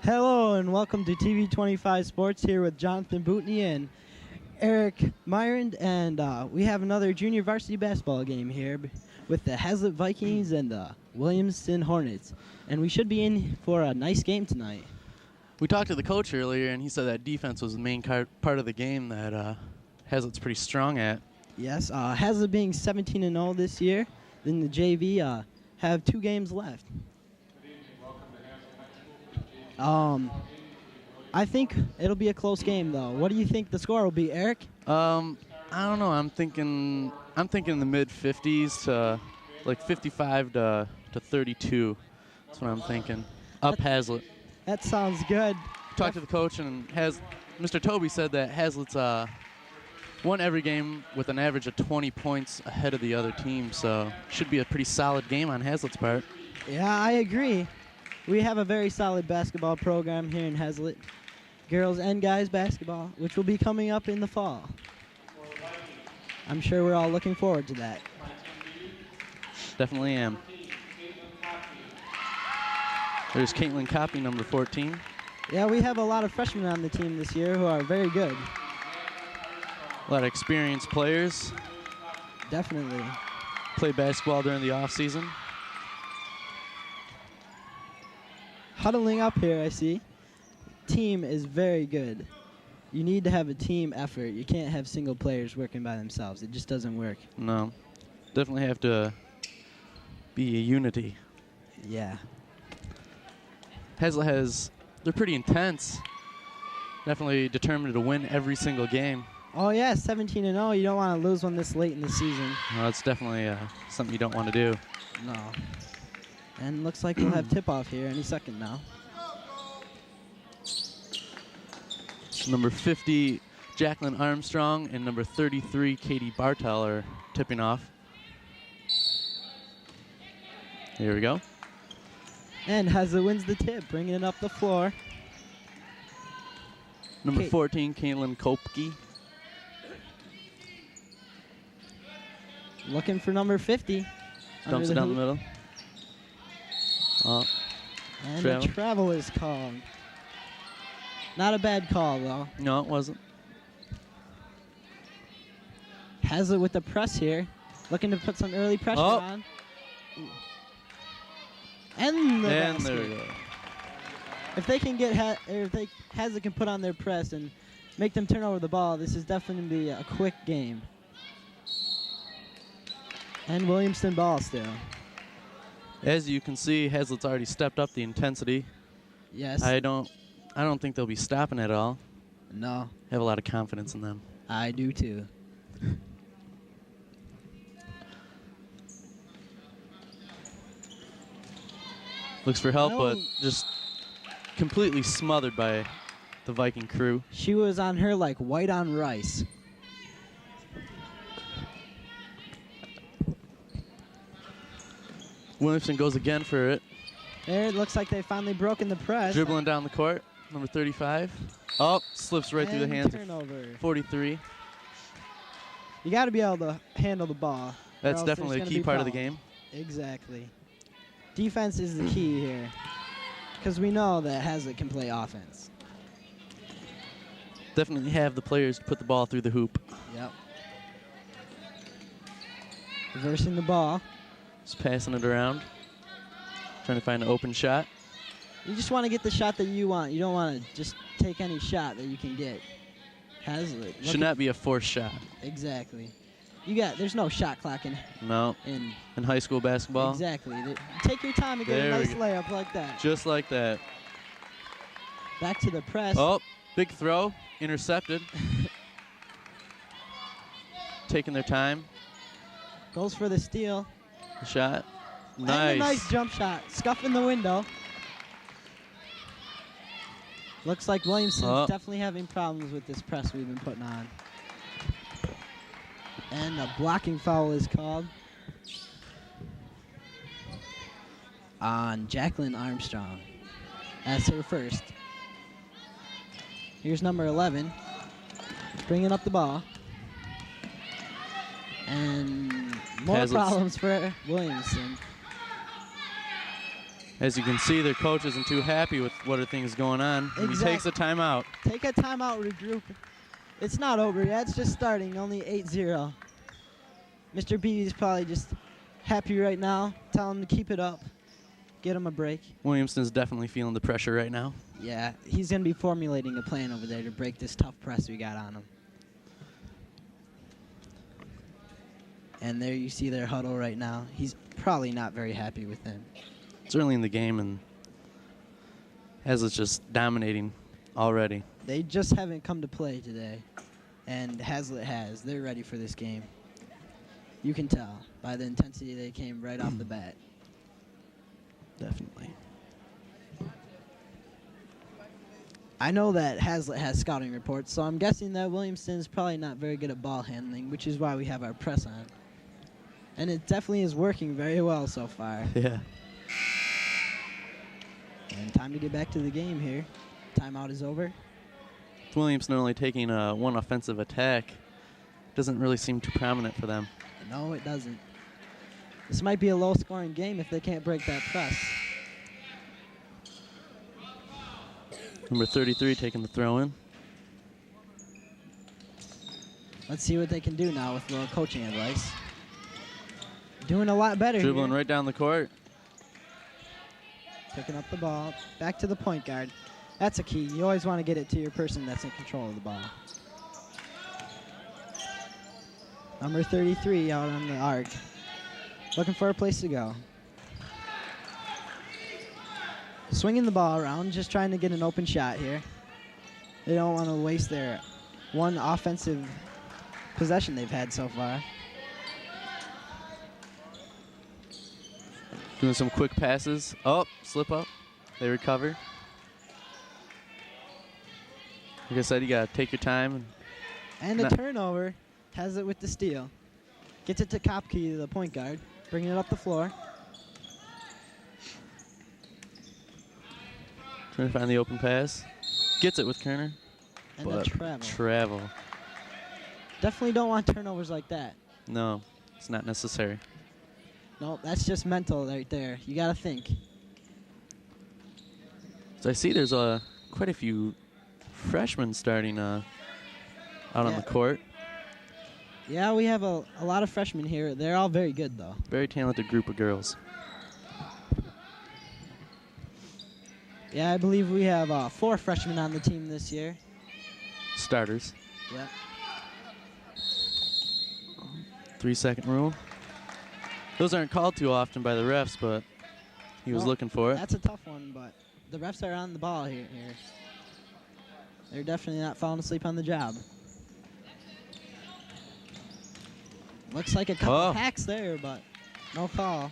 Hello and welcome to TV 25 Sports here with Jonathan Bootney and Eric Myron, and we have another junior varsity basketball game here with the Hazlet Vikings and the Williamston Hornets, and we should be in for a nice game tonight. We talked to the coach earlier, and he said that defense was the main part of the game that Hazlet's pretty strong at. Yes, Hazlet being 17-0 this year, then the JV have 2 games left. I think it'll be a close game, though. What do you think the score will be, Eric? I don't know. I'm thinking in the mid 50s to like 55 to 32. That's what I'm thinking. Up Hazlet. That sounds good. Talked to the coach, and Mr. Toby said that Hazlet's won every game with an average of 20 points ahead of the other team, so should be a pretty solid game on Hazlet's part. Yeah, I agree. We have a very solid basketball program here in Hazlet, girls and guys basketball, which will be coming up in the fall. I'm sure we're all looking forward to that. Definitely am. There's Caitlin Copy, number 14. Yeah, we have a lot of freshmen on the team this year who are very good. A lot of experienced players. Definitely. Play basketball during the off season. Huddling up here, I see. Team is very good. You need to have a team effort. You can't have single players working by themselves. It just doesn't work. No. Definitely have to be a unity. Yeah. Hazlet they're pretty intense. Definitely determined to win every single game. Oh, yeah, 17-0. You don't want to lose one this late in the season. No, it's definitely something you don't want to do. No. And looks like we'll have tip-off here any second now. Number 50, Jacqueline Armstrong, and number 33, Katie Bartel are tipping off. Here we go. And Hazlet wins the tip, bringing it up the floor. Number 14, Caitlin Kopke. Looking for number 50. Dumps it down the middle. And the travel is called. Not a bad call, though. No, it wasn't. Hazlet with the press here. Looking to put some early pressure on. Ooh. And the basket. There we go. If they can get, Hazlet can put on their press and make them turn over the ball, this is definitely going to be a quick game. And Williamston ball still. As you can see, Hazlet's already stepped up the intensity. Yes. I don't think they'll be stopping at all. No. I have a lot of confidence in them. I do too. Looks for help, but just completely smothered by the Viking crew. She was on her like white on rice. Williamston goes again for it. There, it looks like they finally broken the press. Dribbling down the court, number 35. Oh, slips right through the hands turnover. of 43. You got to be able to handle the ball. That's definitely a key part of the game. Exactly. Defense is the key here, because we know that Hazlet can play offense. Definitely have the players to put the ball through the hoop. Yep. Reversing the ball. Just passing it around. Trying to find an open shot. You just want to get the shot that you want. You don't want to just take any shot that you can get. Hazlet. Should not be a forced shot. Exactly. There's no shot clock in. No. In high school basketball. Exactly. Take your time to get a nice layup like that. Just like that. Back to the press. Oh, big throw. Intercepted. Taking their time. Goes for the steal. The shot. Nice. And a nice jump shot. Scuffing the window. Looks like Williamson's definitely having problems with this press we've been putting on. And a blocking foul is called on Jacqueline Armstrong. That's her first. Here's number 11. Bringing up the ball. And more problems for Williamston. As you can see, their coach isn't too happy with what are things going on. Exactly. He takes a timeout. Take a timeout, regroup. It's not over yet. It's just starting. Only 8-0. Mr. B is probably just happy right now. Tell him to keep it up. Get him a break. Williamston's definitely feeling the pressure right now. Yeah, he's going to be formulating a plan over there to break this tough press we got on him. And there you see their huddle right now. He's probably not very happy with them. It's early in the game, and Hazlitt's just dominating already. They just haven't come to play today, and Hazlitt has. They're ready for this game. You can tell by the intensity they came right off the bat. Definitely. I know that Hazlitt has scouting reports, so I'm guessing that Williamston is probably not very good at ball handling, which is why we have our press on. And it definitely is working very well so far. Yeah. And time to get back to the game here. Timeout is over. Williamston only taking one offensive attack. Doesn't really seem too prominent for them. No, it doesn't. This might be a low-scoring game if they can't break that press. Number 33 taking the throw in. Let's see what they can do now with a little coaching advice. Doing a lot better Dribbling here. right down the court. Picking up the ball. Back to the point guard. That's a key. You always want to get it to your person that's in control of the ball. Number 33 out on the arc. Looking for a place to go. Swinging the ball around, just trying to get an open shot here. They don't want to waste their one offensive possession they've had so far. Doing some quick passes. Oh, slip up. They recover. Like I said, you got to take your time. And a turnover. Has it with the steal. Gets it to Kopke, the point guard. Bringing it up the floor. Trying to find the open pass. Gets it with Kerner. And the travel. Travel. Definitely don't want turnovers like that. No, it's not necessary. No, that's just mental right there. You got to think. So I see there's quite a few freshmen starting out on the court. Yeah, we have a lot of freshmen here. They're all very good, though. Very talented group of girls. Yeah, I believe we have 4 freshmen on the team this year. Starters. Yeah. 3-second rule. Those aren't called too often by the refs, but he was looking for it. That's a tough one, but the refs are on the ball here. They're definitely not falling asleep on the job. Looks like a couple hacks there, but no call.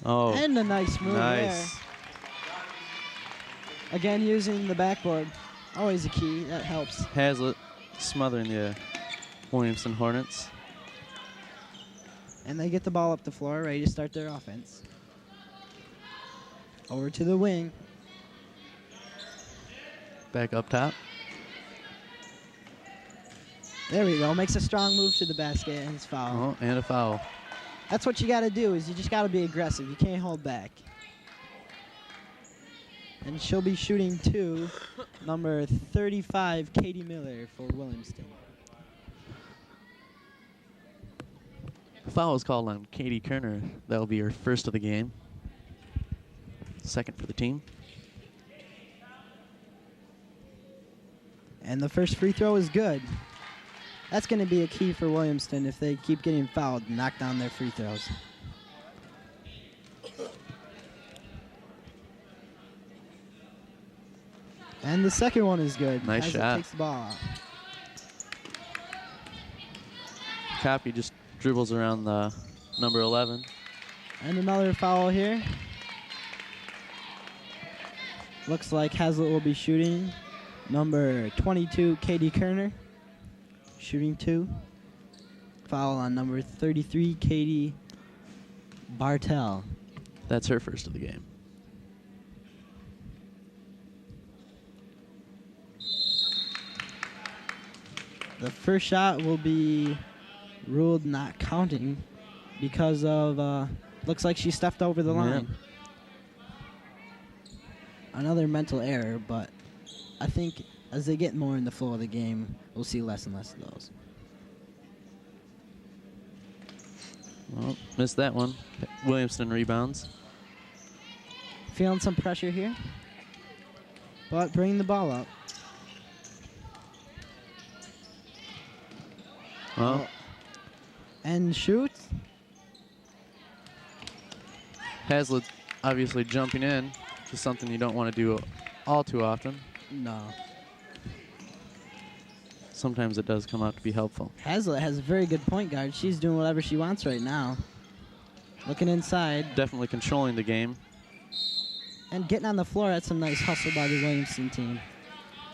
Oh, and a nice move there. Again, using the backboard. Always a key. That helps. Hazlitt smothering the Williamston Hornets. And they get the ball up the floor, ready to start their offense. Over to the wing. Back up top. There we go. Makes a strong move to the basket, and it's foul. Oh, and a foul. That's what you got to do, is you just got to be aggressive. You can't hold back. And she'll be shooting 2, number 35, Katie Miller for Williamston. Foul is called on Katie Kerner. That'll be her first of the game. Second for the team. And the first free throw is good. That's going to be a key for Williamston if they keep getting fouled and knock down their free throws. And the second one is good. Nice shot. Takes the ball out. Kopke just dribbles around the number 11. And another foul here. Looks like Hazlitt will be shooting. Number 22, Katie Kerner. Shooting 2. Foul on number 33, Katie Bartel. That's her first of the game. The first shot will be ruled not counting. because of, looks like she stepped over the line. Another mental error, but I think as they get more in the flow of the game, we'll see less and less of those. Well, missed that one. Williamston rebounds. Feeling some pressure here, but bringing the ball up. Well, and shoots. Hazlitt obviously jumping in to something you don't want to do all too often. No. Sometimes it does come out to be helpful. Hazlitt has a very good point guard. She's doing whatever she wants right now. Looking inside. Definitely controlling the game. And getting on the floor, that's a nice hustle by the Williamston team.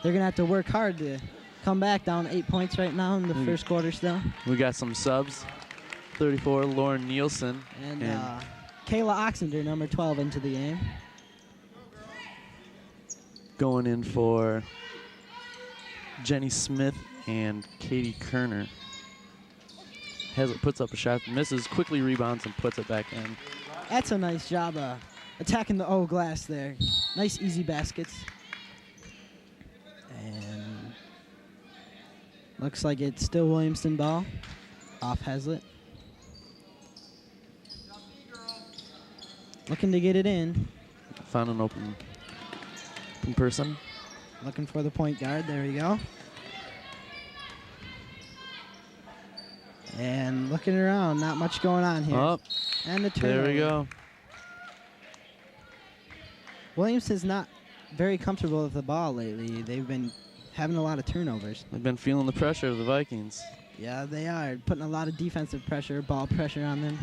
They're going to have to work hard to come back down 8 points right now in the first quarter still. We got some subs. 34, Lauren Nielsen. And Kayla Oxender, number 12, into the game. Going in for Jenny Smith and Katie Kerner. Hazlitt puts up a shot, misses, quickly rebounds, and puts it back in. That's a nice job attacking the O glass there. Nice, easy baskets. And looks like it's still Williamston ball. Off Hazlitt. Looking to get it in. Found an open person. Looking for the point guard. There we go. And looking around, not much going on here. Oh, and the turnover. there we go. Williamston's not very comfortable with the ball lately. They've been having a lot of turnovers. They've been feeling the pressure of the Vikings. Yeah, they are. Putting a lot of defensive pressure, ball pressure on them.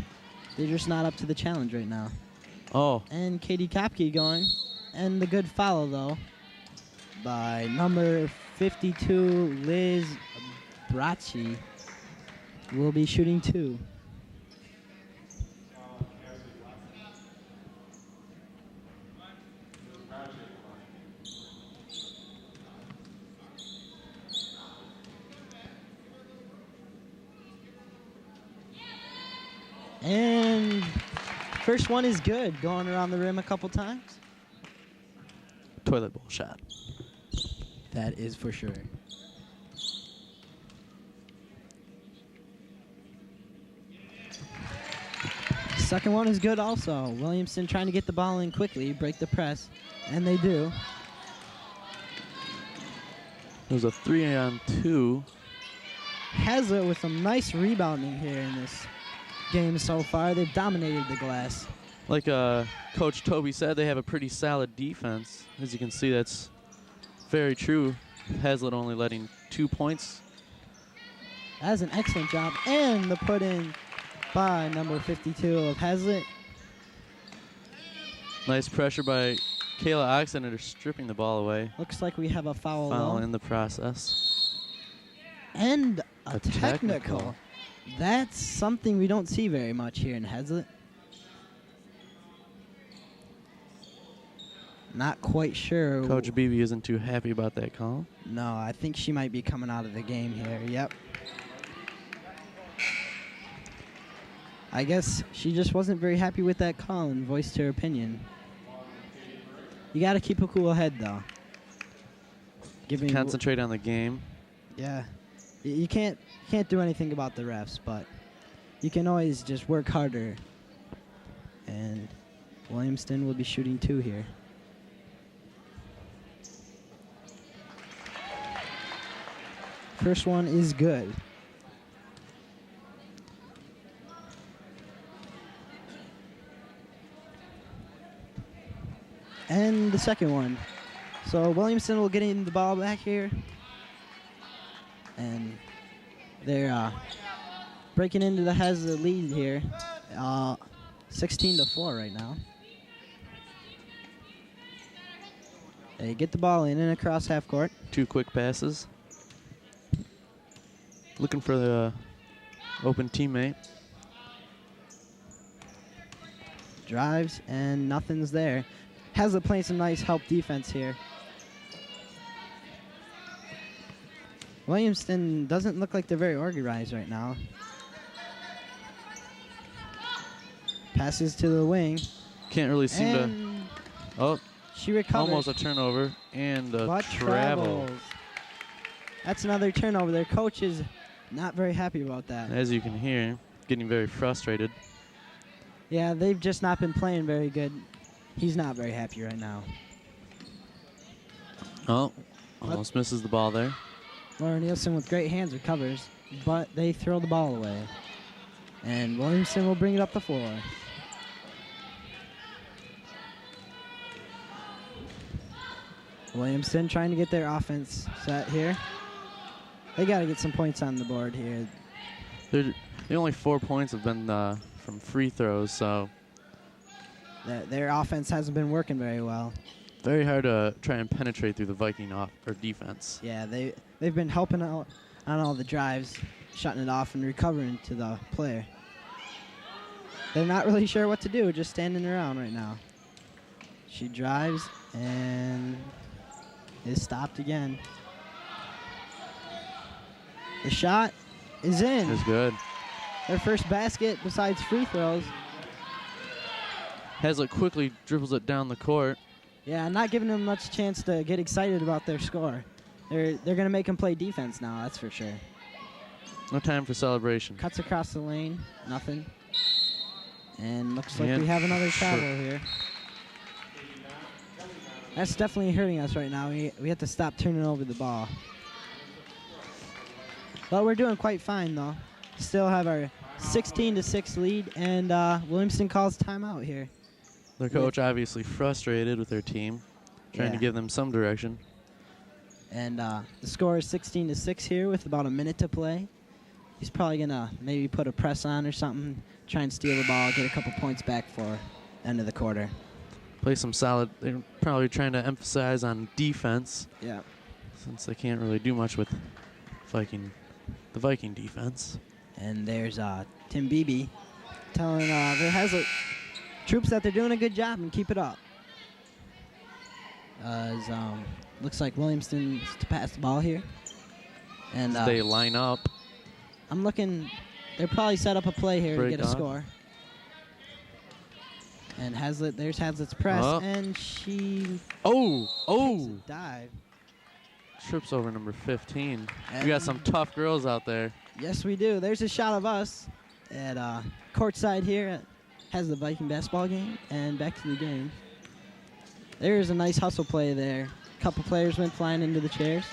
They're just not up to the challenge right now. Oh. And Katie Kopke going. And the good foul, though, by number 52, Liz Bracci, will be shooting 2. And first one is good, going around the rim a couple times. Toilet bowl shot. That is for sure. Second one is good also. Williamston trying to get the ball in quickly, break the press, and they do. There's a 3-on-2. Hazlitt with some nice rebounding here in this game so far. They've dominated the glass. Like Coach Toby said, they have a pretty solid defense. As you can see, that's very true. Hazlitt only letting 2 points. That's an excellent job. And the put in by number 52 of Hazlitt. Nice pressure by Kayla Oxender, stripping the ball away. Looks like we have a foul. Foul in the process. And a technical. That's something we don't see very much here in Hazlitt. Not quite sure. Coach Beebe isn't too happy about that call. No, I think she might be coming out of the game here. Yep. I guess she just wasn't very happy with that call and voiced her opinion. You got to keep a cool head, though. Concentrate on the game. Yeah. You can't do anything about the refs, but you can always just work harder. And Williamston will be shooting 2 here. First one is good. And the second one. So Williamston will get in the ball back here. And they're breaking into the Hazlitt lead here. 16-4 right now. They get the ball in and across half court. 2 quick passes. Looking for the open teammate. Drives, and nothing's there. Hazlitt playing some nice help defense here. Williamston doesn't look like they're very organized right now. Passes to the wing. Can't really seem to. And Oh, she recovers. almost a turnover and a but travel. travels. That's another turnover. Their coach is not very happy about that. As you can hear, getting very frustrated. Yeah, they've just not been playing very good. He's not very happy right now. Oh, almost misses the ball there. Laura Nielsen with great hands recovers, but they throw the ball away. And Williamston will bring it up the floor. Williamston trying to get their offense set here. They got to get some points on the board here. The only 4 points have been from free throws, so Their offense hasn't been working very well. very hard to try and penetrate through the Viking defense. Yeah, they've been helping out on all the drives, shutting it off and recovering to the player. They're not really sure what to do, just standing around right now. She drives and is stopped again. The shot is in. It's good. Their first basket besides free throws. Hazlitt quickly dribbles it down the court. Yeah, not giving them much chance to get excited about their score. They're going to make them play defense now, that's for sure. No time for celebration. Cuts across the lane, nothing. And looks like we have another travel here. That's definitely hurting us right now. We have to stop turning over the ball. But we're doing quite fine, though. Still have our 16-6 lead, and Williamston calls timeout here. Their coach obviously frustrated with their team, trying to give them some direction. And the score is 16-6 here with about a minute to play. He's probably going to maybe put a press on or something, try and steal the ball, get a couple points back for end of the quarter. Play some solid. They're probably trying to emphasize on defense. Yeah. Since they can't really do much with the Viking defense. And there's Tim Beebe telling their Hazlitt troops that they're doing a good job and keep it up. Looks like Williamston's to pass the ball here. And they line up. I'm looking. They're probably set up a play here to get a score. And Hazlitt, there's Hazlitt's press, and she dive. Trips over number 15. And we got some tough girls out there. Yes, we do. There's a shot of us at courtside here. Has the Viking basketball game, and back to the game. There's a nice hustle play there. A couple players went flying into the chairs.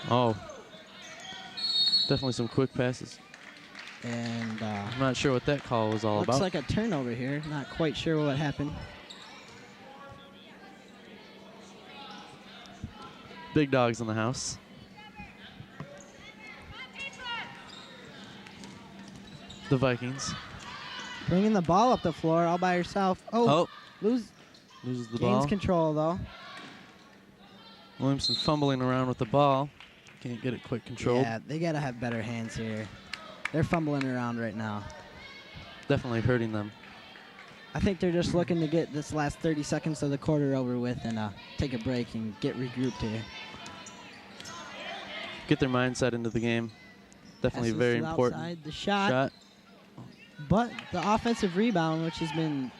Oh. Definitely some quick passes. And I'm not sure what that call was all about. Looks like a turnover here. Not quite sure what happened. Big dogs in the house. The Vikings. Bringing the ball up the floor all by herself. Loses the ball. Gains ball. control, though. Williamston fumbling around with the ball. Can't get it quick controlled. Yeah, they got to have better hands here. They're fumbling around right now. Definitely hurting them. I think they're just looking to get this last 30 seconds of the quarter over with and take a break and get regrouped here. Get their mindset into the game. Definitely very important. Outside the shot. But the offensive rebound, which has been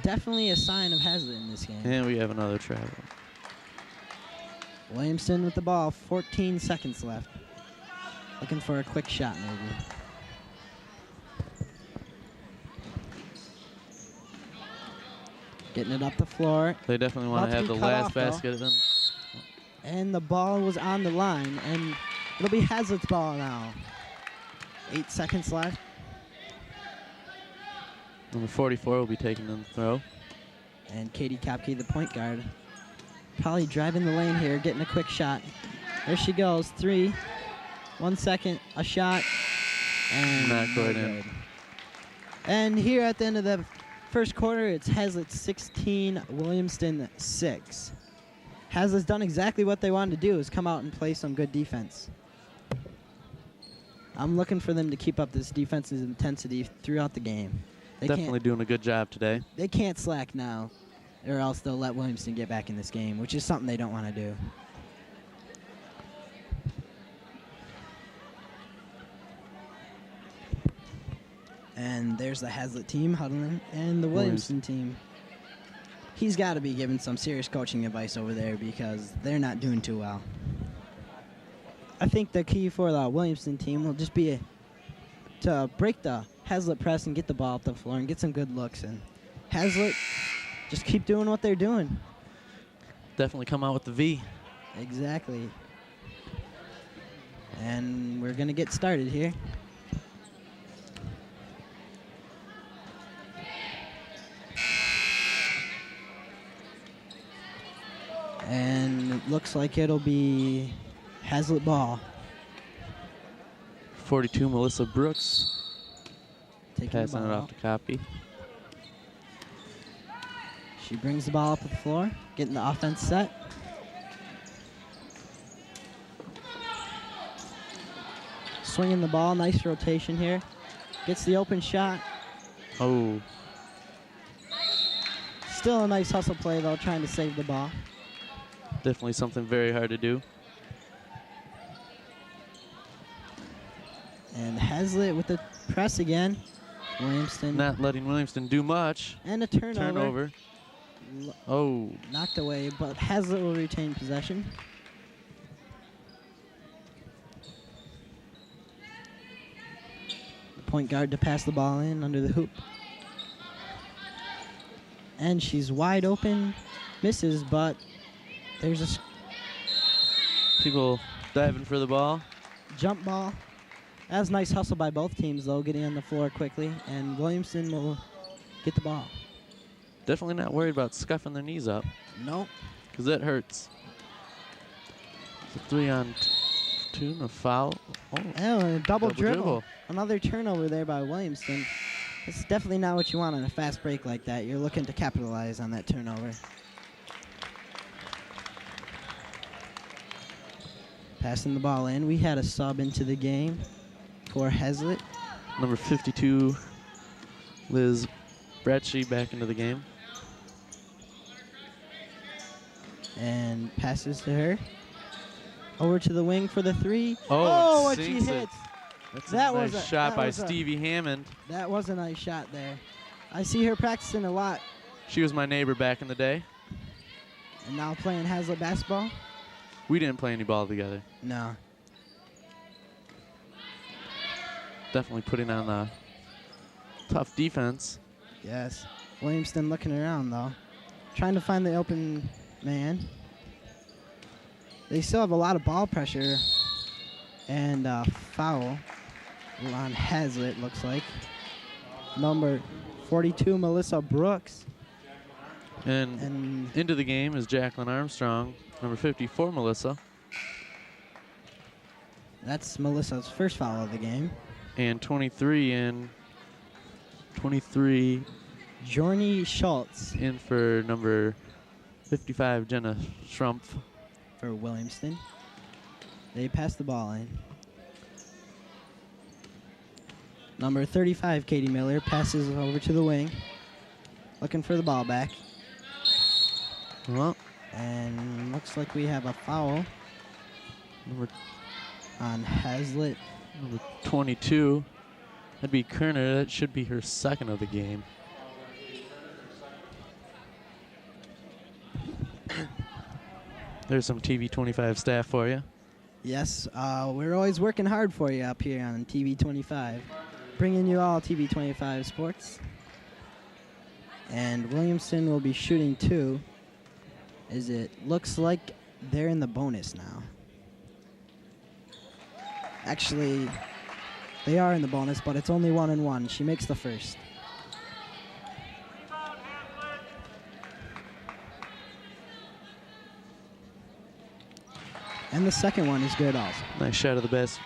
definitely a sign of Hazlitt in this game. And we have another travel. Williamston with the ball, 14 seconds left. Looking for a quick shot, maybe. Getting it up the floor. They definitely want to have the last basket. And the ball was on the line, and it'll be Hazlitt's ball now. 8 seconds left. Number 44 will be taking the throw. And Katie Kopke, the point guard, probably driving the lane here, getting a quick shot. There she goes, 3, 1 second, a shot, and not quite in. And here at the end of the first quarter, it's Hazlitt 16, Williamston 6. Hazlitt's done exactly what they wanted to do, is come out and play some good defense. I'm looking for them to keep up this defensive intensity throughout the game. Definitely doing a good job today. They can't slack now, or else they'll let Williamston get back in this game, which is something they don't want to do. And there's the Hazlitt team huddling and the Williamston team. He's got to be giving some serious coaching advice over there because they're not doing too well. I think the key for the Williamston team will just be to break the Hazlitt press and get the ball up the floor and get some good looks. And Hazlitt, just keep doing what they're doing. Definitely come out with the V. Exactly. And we're going to get started here. And it looks like it'll be Hazlitt ball. 42, Melissa Brooks. Passing it off to Copy. She brings the ball up the floor, getting the offense set. Swinging the ball, nice rotation here. Gets the open shot. Oh. Still a nice hustle play, though, trying to save the ball. Definitely something very hard to do. And Hazlitt with the press again. Williamston. Not letting Williamston do much. And a turnover. Oh. Knocked away, but Hazlitt will retain possession. The point guard to pass the ball in under the hoop. And she's wide open. Misses, but there's a people diving for the ball. Jump ball. That was a nice hustle by both teams, though, getting on the floor quickly. And Williamston will get the ball. Definitely not worried about scuffing their knees up. Nope. Because that hurts. It's a 3-on-2 and a foul. Oh, and a double dribble. Another turnover there by Williamston. It's definitely not what you want on a fast break like that. You're looking to capitalize on that turnover. Passing the ball in. We had a sub into the game for Hazlitt. Number 52, Liz Bratchie, back into the game. And passes to her. Over to the wing for the three. Oh, what she hits. That's a nice shot by Stevie Hammond. That was a nice shot there. I see her practicing a lot. She was my neighbor back in the day. And now playing Hazlitt basketball? We didn't play any ball together. No. Definitely putting on a tough defense. Yes. Williamston looking around, though. Trying to find the open man. They still have a lot of ball pressure. And foul on Hazlitt, looks like. Number 42, Melissa Brooks. And into the game is Jacqueline Armstrong, number 54, Melissa. That's Melissa's first foul of the game. And 23 Jorny Schultz. In for number 55, Jenna Schrumpf. For Williamston. They pass the ball in. Number 35, Katie Miller, passes over to the wing. Looking for the ball back. Well, and looks like we have a foul on Hazlitt. Number 22. That'd be Kerner. That should be her second of the game. There's some TV25 staff for you. Yes, we're always working hard for you up here on TV25. Bringing you all TV25 sports. And Williamston will be shooting two. As it looks like they're in the bonus now. Actually, they are in the bonus, but it's only 1-1. She makes the first. And the second one is good also. Nice shot of the best.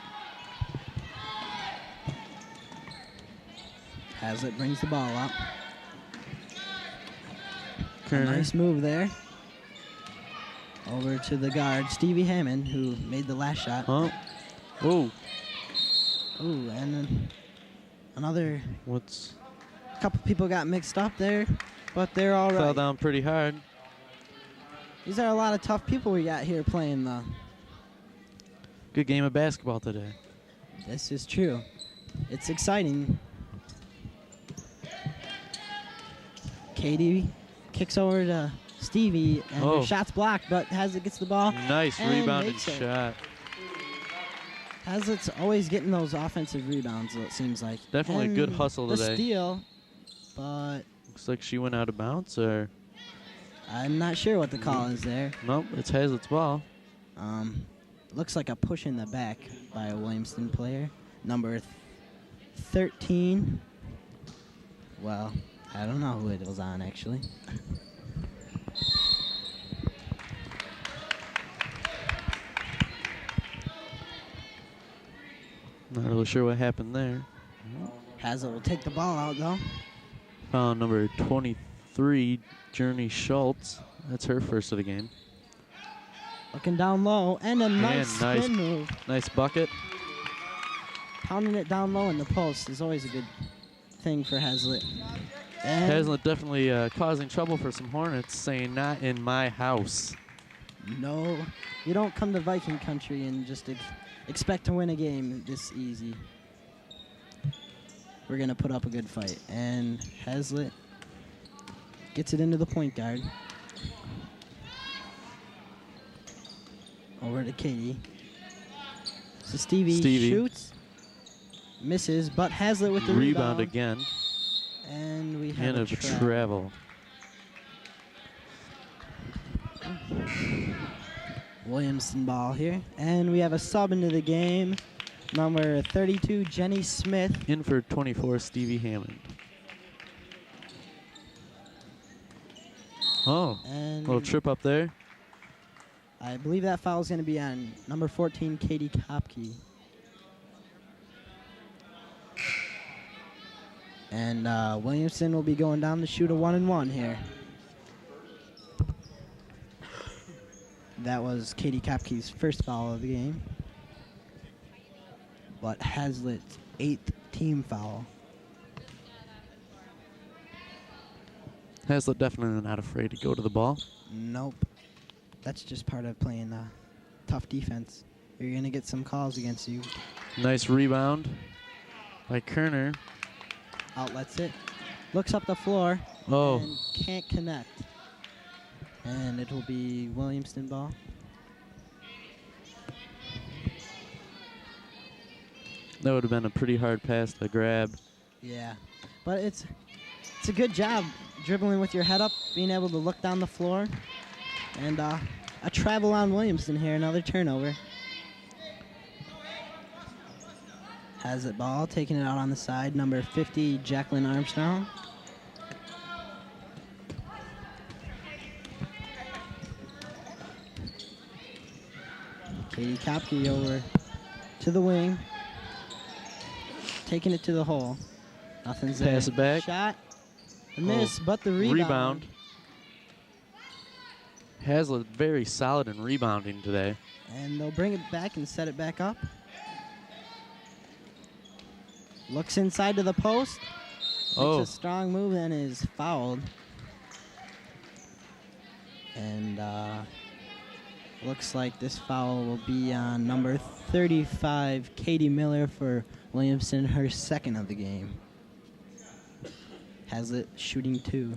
Hazlitt brings the ball up. Kerner. Nice move there. Over to the guard, Stevie Hammond, who made the last shot. Oh. Whoa. Ooh, and then another. What's? A couple people got mixed up there, but they're all right. Fell down pretty hard. These are a lot of tough people we got here playing, though. Good game of basketball today. This is true. It's exciting. Katie kicks over to Stevie, and her shot's blocked, but Hazlitt gets the ball. Nice rebounded shot. Hazlitt's always getting those offensive rebounds, it seems like. Definitely a good hustle today. The steal, but... Looks like she went out of bounds, or... I'm not sure what the call is there. Nope, it's Hazlitt's ball. Looks like a push in the back by a Williamston player. Number 13. Well, I don't know who it was on, actually. Not really sure what happened there. Hazlitt will take the ball out, though. Foul number 23, Journey Schultz. That's her first of the game. Looking down low, and a nice spin move. Nice bucket. Pounding it down low in the post is always a good thing for Hazlitt. And Hazlitt definitely causing trouble for some Hornets, saying, "Not in my house." No, you don't come to Viking country and just expect to win a game this easy. We're going to put up a good fight. And Hazlitt gets it into the point guard. Over to Katie. So Stevie shoots. Misses, but Hazlitt with the rebound. Again. And we have a travel. Williamston ball here. And we have a sub into the game. Number 32, Jenny Smith. In for 24, Stevie Hammond. Oh, and little trip up there. I believe that foul is going to be on number 14, Katie Kopke. And Williamston will be going down to shoot a 1-and-1 here. That was Katie Kopke's first foul of the game. But Hazlitt's 8th team foul. Hazlitt definitely not afraid to go to the ball. Nope. That's just part of playing tough defense. You're going to get some calls against you. Nice rebound by Kerner. Outlets it. Looks up the floor. Oh. And can't connect. And it will be Williamston ball. That would have been a pretty hard pass to grab. Yeah. But it's a good job dribbling with your head up, being able to look down the floor. And a travel on Williamston here, another turnover. Has it ball, taking it out on the side, number 50, Jacqueline Armstrong. Katie Kopke over to the wing. Taking it to the hole. Nothing's there. Pass it back. Shot. A miss, but the rebound. Hazlitt very solid in rebounding today. And they'll bring it back and set it back up. Looks inside to the post. Makes a strong move and is fouled. And looks like this foul will be on number 35, Katie Miller, for Williamston, her second of the game. Hazlitt shooting 2.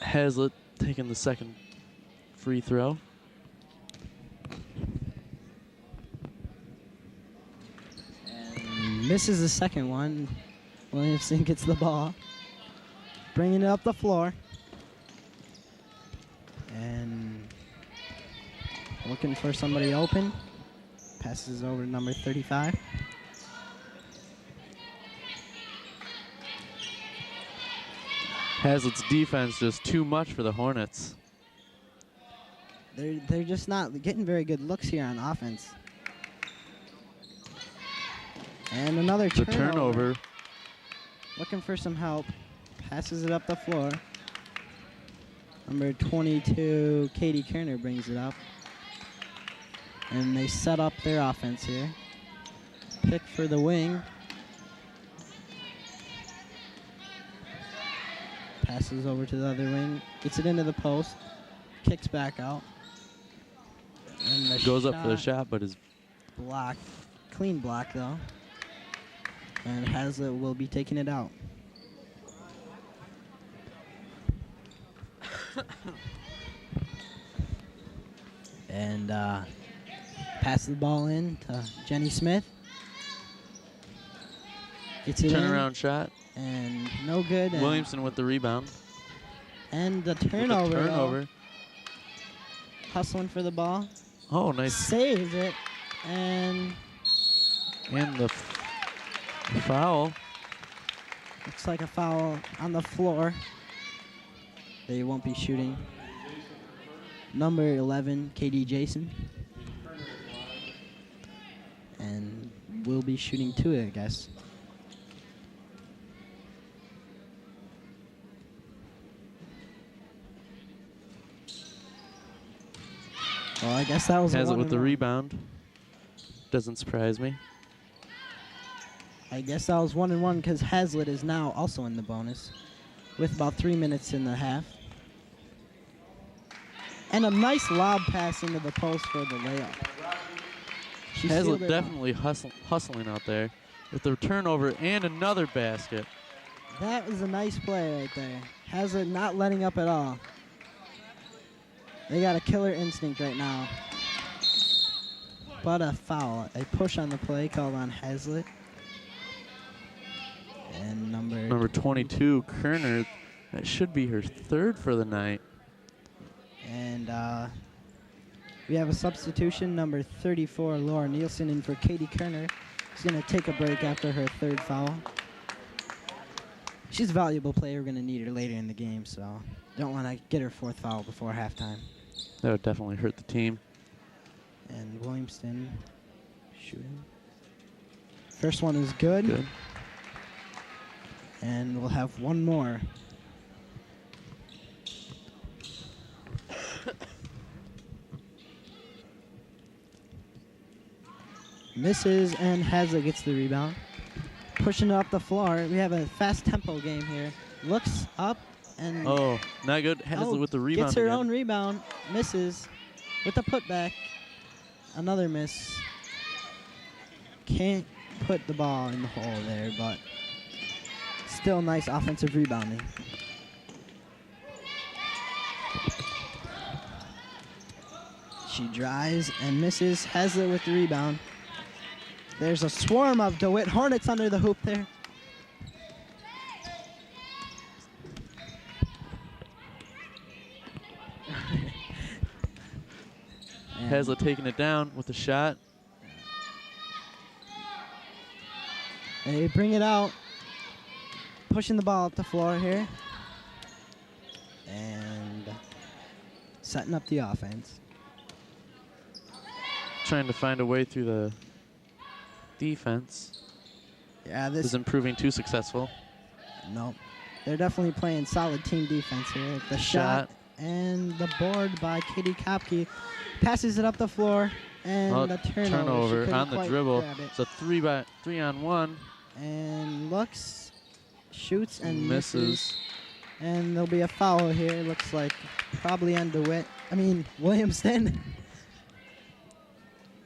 Hazlitt taking the second free throw. And misses the second one. Williamston gets the ball. Bringing it up the floor. And looking for somebody open. Passes over to number 35. Hazlitt's defense just too much for the Hornets. They're just not getting very good looks here on offense. And another turnover. Looking for some help. Passes it up the floor. Number 22, Katie Kerner, brings it up. And they set up their offense here. Pick for the wing. Passes over to the other wing. Gets it into the post. Kicks back out. And the Goes up for the shot, but is blocked. Clean block, though. And Hazlitt will be taking it out. And pass the ball in to Jenny Smith. Gets it in. turnaround shot. And no good. And Williamston with the rebound. And the turnover. Turnover. Though. Hustling for the ball. Oh, nice. Saves it. And the foul. Looks like a foul on the floor. They won't be shooting. Number 11, KD Jason. And we'll be shooting 2, I guess. Well, I guess that was Has a it with the 1-1. rebound. Doesn't surprise me. I guess that was 1-1 because Hazlitt is now also in the bonus with about 3 minutes in the half. And a nice lob pass into the post for the layup. Hazlitt definitely hustling out there with the turnover and another basket. That was a nice play right there. Hazlitt not letting up at all. They got a killer instinct right now. But a foul. A push on the play called on Hazlitt. And number 22, Kerner. That should be her 3rd for the night. And we have a substitution, number 34, Laura Nielsen, in for Katie Kerner. She's going to take a break after her 3rd foul. She's a valuable player. We're going to need her later in the game, so don't want to get her 4th foul before halftime. That would definitely hurt the team. And Williamston shooting. First one is good. Good. And we'll have one more. Misses, and Hazlitt gets the rebound. Pushing it up the floor. We have a fast tempo game here. Looks up and oh, not good. Hazlitt with the rebound. Gets her again. own rebound. Misses with the putback. Another miss. Can't put the ball in the hole there, but still nice offensive rebounding. She drives and misses. Hazlitt with the rebound. There's a swarm of DeWitt Hornets under the hoop there. Hazlitt taking it down with a shot. And they bring it out. Pushing the ball up the floor here. And setting up the offense. Trying to find a way through the defense. Yeah, this isn't proving too successful. Nope. They're definitely playing solid team defense here. The shot and the board by Katie Kopke. Passes it up the floor, and the turnover on the dribble. It's a 3-on-1. And looks, shoots, and misses. And there'll be a foul here. Looks like probably on DeWitt. I mean, Williamston.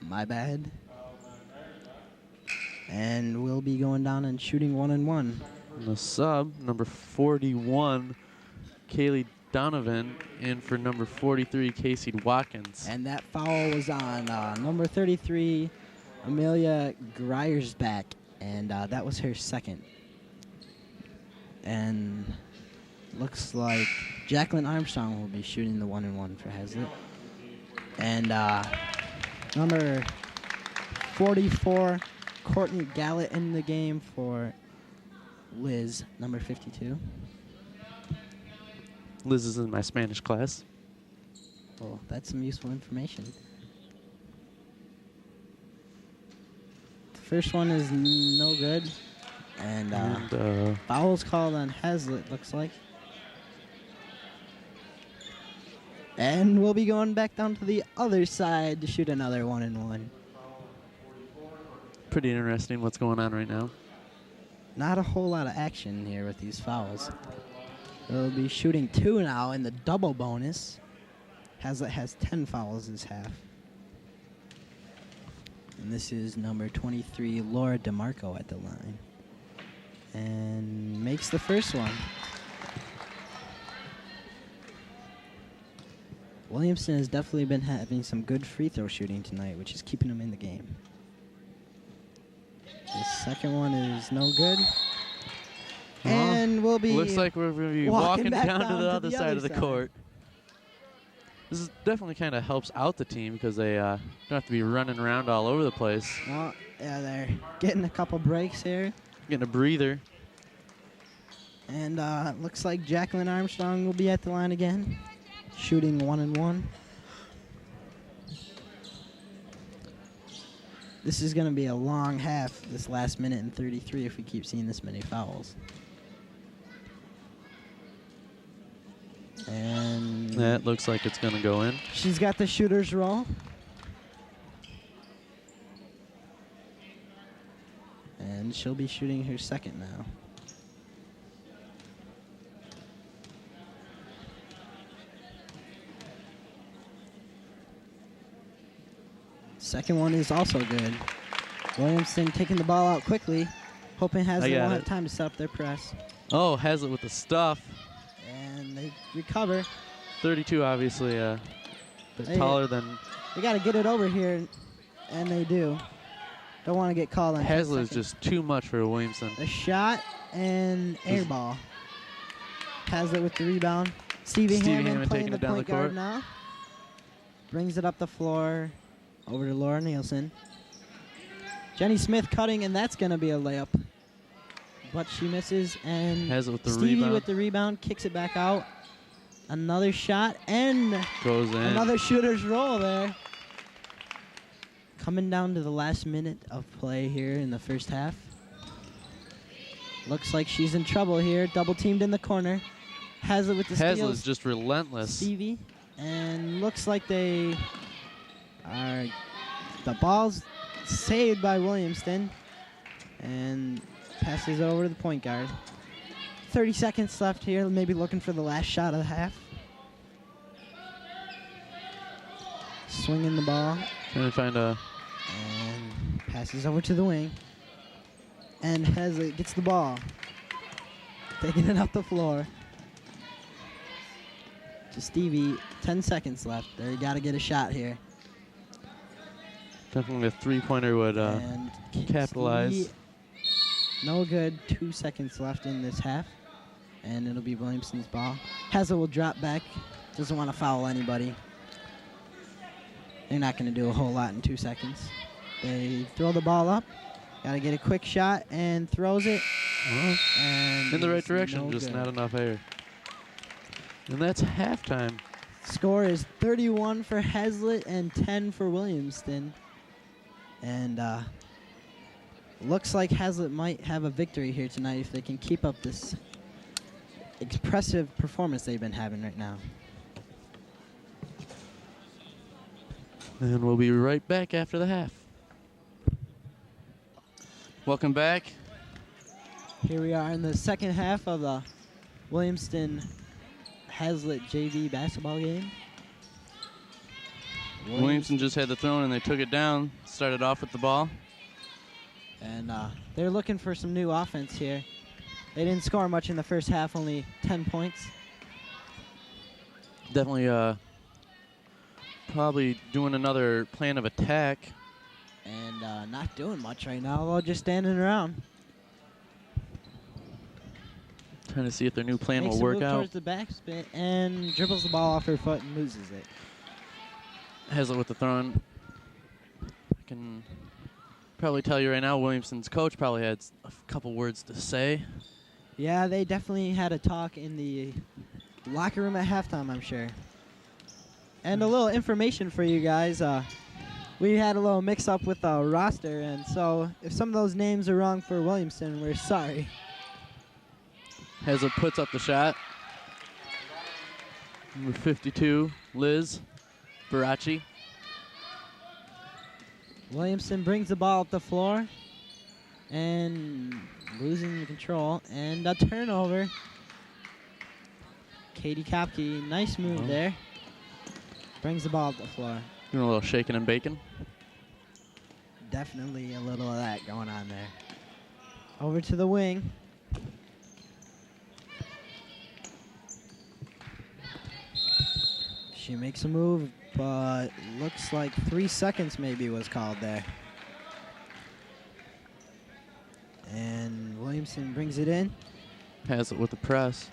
My bad. And we'll be going down and shooting 1-1. And the sub, number 41, Kaylee Donovan, in for number 43, Casey Watkins. And that foul was on number 33, Amelia Greiersbach, and that was her 2nd. And looks like Jacqueline Armstrong will be shooting the 1-1 for Hazlitt. And number 44, Courtney Gallett in the game for Liz, number 52. Liz is in my Spanish class. Well, that's some useful information. The first one is no good. And foul's called on Hazlitt, looks like. And we'll be going back down to the other side to shoot another 1-1. Pretty interesting what's going on right now. Not a whole lot of action here with these fouls. They'll be shooting 2 now in the double bonus. Hazlitt has 10 fouls this half. And this is number 23, Laura DeMarco at the line. And makes the first one. Williamston has definitely been having some good free throw shooting tonight, which is keeping them in the game. The second one is no good. And we'll be looks like we're going to be walking down to the other side of the side. court. This is definitely kind of helps out the team because they don't have to be running around all over the place. Oh, yeah, they're getting a couple breaks here. Getting a breather. And looks like Jacqueline Armstrong will be at the line again, shooting 1-1. This is going to be a long half, this last minute and 33, if we keep seeing this many fouls. And that looks like it's going to go in. She's got the shooter's roll. And she'll be shooting her second now. Second one is also good. Williamston taking the ball out quickly, hoping Hazlitt won't have time to set up their press. Oh, Hazlitt with the stuff. And they recover. 32, obviously, taller than. They got to get it over here, and they do. Don't want to get called on. Hazlitt is just too much for Williamston. A shot and air ball. Hazlitt with the rebound. Stevie Hammond playing the point guard now. Brings it up the floor. Over to Laura Nielsen. Jenny Smith cutting, and that's going to be a layup. But she misses, and Hazlitt with the Stevie rebound. with the rebound kicks it back out. Another shot, and goes in. Another shooter's roll there. Coming down to the last minute of play here in the first half. Looks like she's in trouble here. Double teamed in the corner. Hazlitt with the steals. Hazlitt's just relentless. Stevie, and looks like they are. The ball's saved by Williamston, and passes it over to the point guard. 30 seconds left here, maybe looking for the last shot of the half. Swinging the ball. Trying to find a. And passes over to the wing. And Hazlitt gets the ball. Taking it up the floor. To Stevie, 10 seconds left. They got to get a shot here. Definitely a three-pointer would capitalize. Stevie, no good. 2 seconds left in this half. And it'll be Williamston's ball. Hazlitt will drop back. Doesn't want to foul anybody. They're not going to do a whole lot in 2 seconds. They throw the ball up. Got to get a quick shot and throws it. And in the right direction, no just good. not enough air. And that's halftime. Score is 31 for Hazlitt and 10 for Williamston. And looks like Hazlitt might have a victory here tonight if they can keep up this impressive performance they've been having right now. And we'll be right back after the half. Welcome back. Here we are in the second half of the Williamston Hazlitt JV basketball game. Williamston just had the throw and they took it down. Started off with the ball. And they're looking for some new offense here. They didn't score much in the first half, only 10 points. Definitely probably doing another plan of attack. And not doing much right now, though, just standing around. Trying to see if their new plan Makes will a work move out. towards the backspin and dribbles the ball off her foot and loses it. Hazlitt with the throw. I can probably tell you right now, Williamston's coach probably had a couple words to say. Yeah, they definitely had a talk in the locker room at halftime, I'm sure. And a little information for you guys. We had a little mix-up with the roster, and so if some of those names are wrong for Williamston, we're sorry. Hazlitt puts up the shot. Number 52, Liz Baracci. Williamston brings the ball up the floor and losing control, and a turnover. Katie Kopke, nice move there. Brings the ball up the floor. Doing a little shaking and baking. Definitely a little of that going on there. Over to the wing. She makes a move, but looks like 3 seconds maybe was called there. And Williamston brings it in. Has it with the press.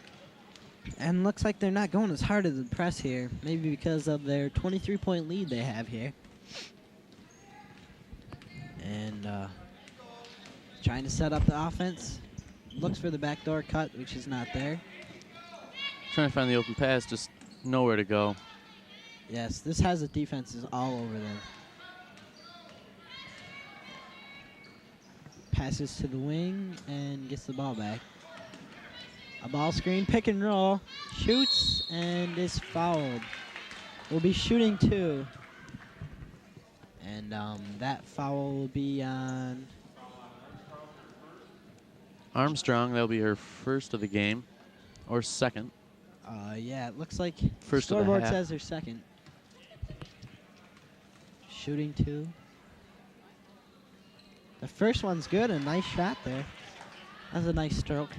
And looks like they're not going as hard as the press here. Maybe because of their 23-point lead they have here. And trying to set up the offense. Looks for the backdoor cut, which is not there. Trying to find the open pass, just nowhere to go. Yes, this has the defenses all over them. Passes to the wing and gets the ball back. A ball screen, pick and roll, shoots and is fouled. Will be shooting 2. And that foul will be on Armstrong. That'll be her first of the game, or second. Yeah, it looks like First of the scoreboard half. says her second. Shooting 2. The first one's good, a nice shot there. That's a nice stroke.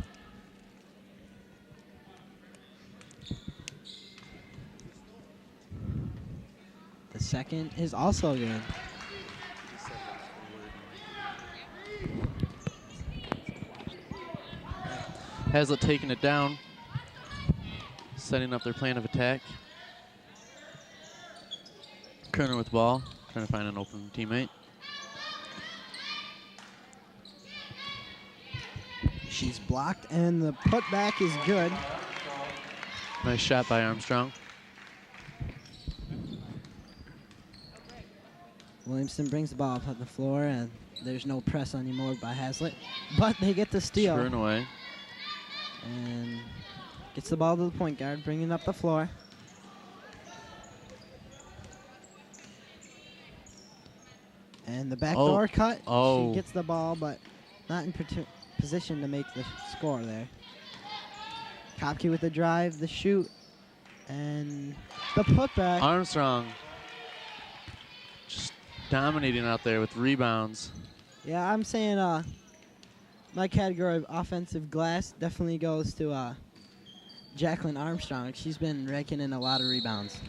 The second is also good. Hazlitt taking it down, setting up their plan of attack. Kerner with the ball, trying to find an open teammate. She's blocked, and the putback is good. Nice shot by Armstrong. Williamston brings the ball up on the floor, and there's no press anymore by Hazlitt. But they get the steal. Turn away. And gets the ball to the point guard, bringing up the floor. And the backdoor cut. Oh. She gets the ball, but not in position to make the score there. Kopke with the drive, the shoot, and the putback. Armstrong just dominating out there with rebounds. Yeah, I'm saying my category of offensive glass definitely goes to Jacqueline Armstrong. She's been raking in a lot of rebounds.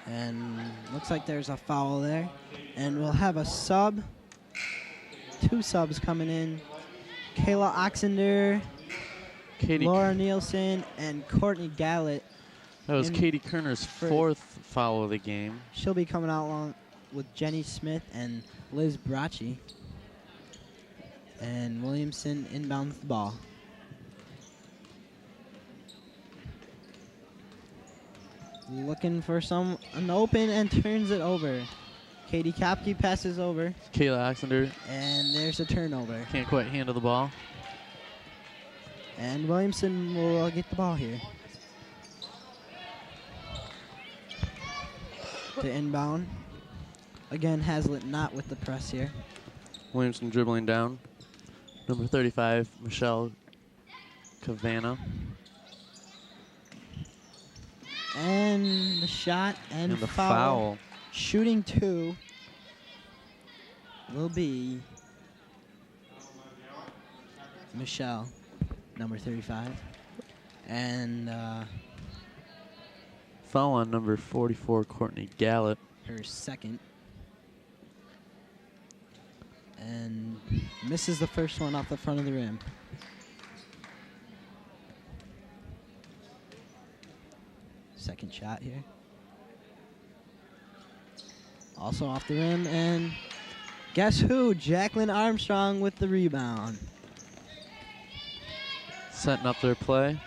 And looks like there's a foul there. And we'll have a sub. 2 subs coming in. Kayla Oxender, Laura Nielsen, and Courtney Gallett. That was Katie Kerner's 4th foul of the game. She'll be coming out along with Jenny Smith and Liz Bracci. And Williamston inbounds the ball. Looking for an open and turns it over. Katie Kopke passes over. Kayla Oxender. And there's a turnover. Can't quite handle the ball. And Williamston will get the ball here. To inbound. Again, Hazlitt not with the press here. Williamston dribbling down. Number 35, Michelle Cavana. And the shot and the foul. Shooting 2 will be Michelle, number 35. And foul on number 44, Courtney Gallett. Her second. And misses the first one off the front of the rim. Second shot here. Also off the rim, and guess who? Jacqueline Armstrong with the rebound. Setting up their play.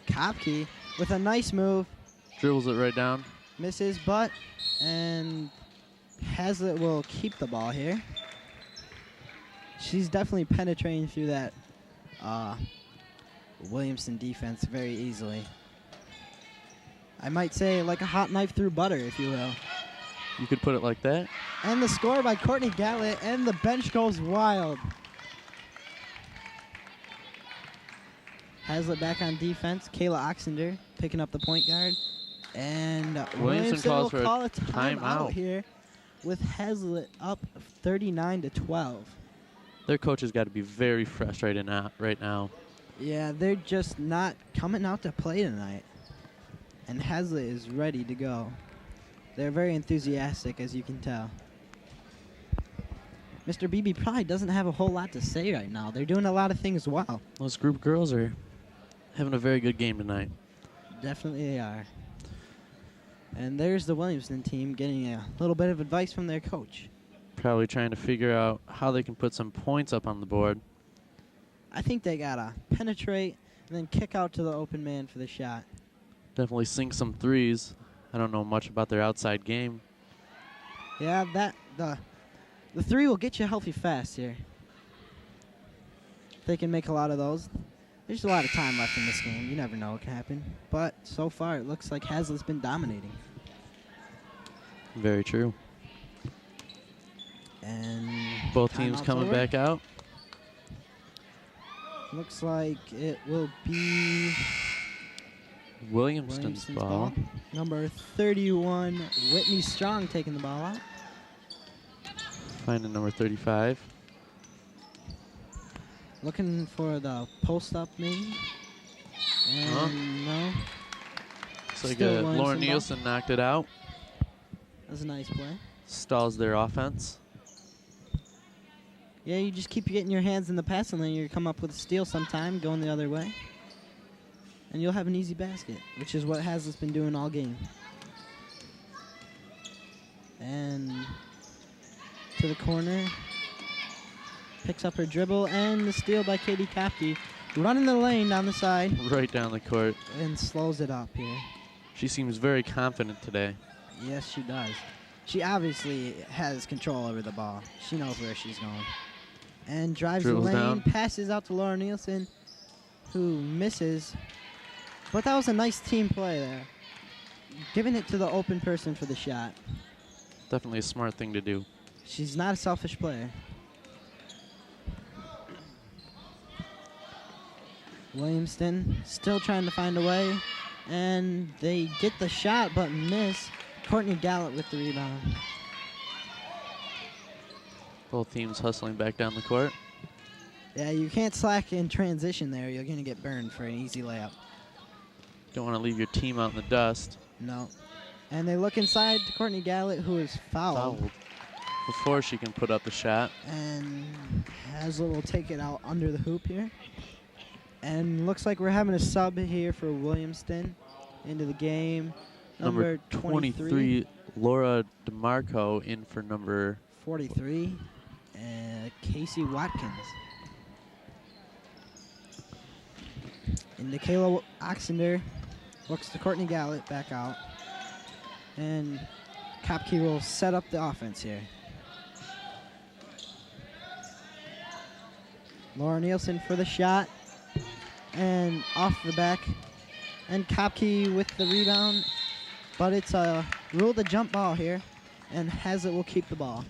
Kopke with a nice move. Dribbles it right down. Misses, but, and Hazlitt will keep the ball here. She's definitely penetrating through that Williamston defense very easily. I might say like a hot knife through butter, if you will. You could put it like that. And the score by Courtney Gallett, and the bench goes wild. Hazlitt back on defense. Kayla Oxender picking up the point guard. And Williamston calls will for call a a timeout here with Hazlitt up 39-12. Their coach has got to be very frustrated right now. Yeah, they're just not coming out to play tonight. And Hazlitt is ready to go. They're very enthusiastic, as you can tell. Mr. Beebe probably doesn't have a whole lot to say right now. They're doing a lot of things well. Those group girls are having a very good game tonight. Definitely they are. And there's the Williamston team getting a little bit of advice from their coach. Probably trying to figure out how they can put some points up on the board. I think they got to penetrate and then kick out to the open man for the shot. Definitely sink some threes. I don't know much about their outside game. Yeah, the three will get you healthy fast here. They can make a lot of those. There's a lot of time left in this game. You never know what can happen. But so far, it looks like Hazlitt's been dominating. Very true. And both teams coming over. back out. Looks like it will be Williamston's ball. Number 31, Whitney Strong taking the ball out. Finding number 35. Looking for the post-up maybe. And no. So Lauren Nielsen knocked it out. That was a nice play. Stalls their offense. Yeah, you just keep getting your hands in the passing lane. You come up with a steal sometime, going the other way. And you'll have an easy basket, which is what Hazlitt's been doing all game. And to the corner. Picks up her dribble, and the steal by Katie Kopke. Running the lane down the side. Right down the court. And slows it up here. She seems very confident today. Yes, she does. She obviously has control over the ball. She knows where she's going. And drives the lane, down. passes out to Laura Nielsen, who misses. But that was a nice team play there. Giving it to the open person for the shot. Definitely a smart thing to do. She's not a selfish player. Williamston still trying to find a way. And they get the shot but miss. Courtney Gallup with the rebound. Both teams hustling back down the court. Yeah, you can't slack in transition there. You're going to get burned for an easy layup. Don't want to leave your team out in the dust. No. And they look inside to Courtney Gallup, who is fouled. Before she can put up the shot. And Hazlitt will take it out under the hoop here. And looks like we're having a sub here for Williamston into the game. Number 23, Laura DeMarco in for number 43, Casey Watkins. And Kayla Oxender looks to Courtney Gallup back out. And Kopke will set up the offense here. Laura Nielsen for the shot. And off the back. And Kopke with the rebound. But it's a rule the jump ball here. And Hazlitt will keep the ball.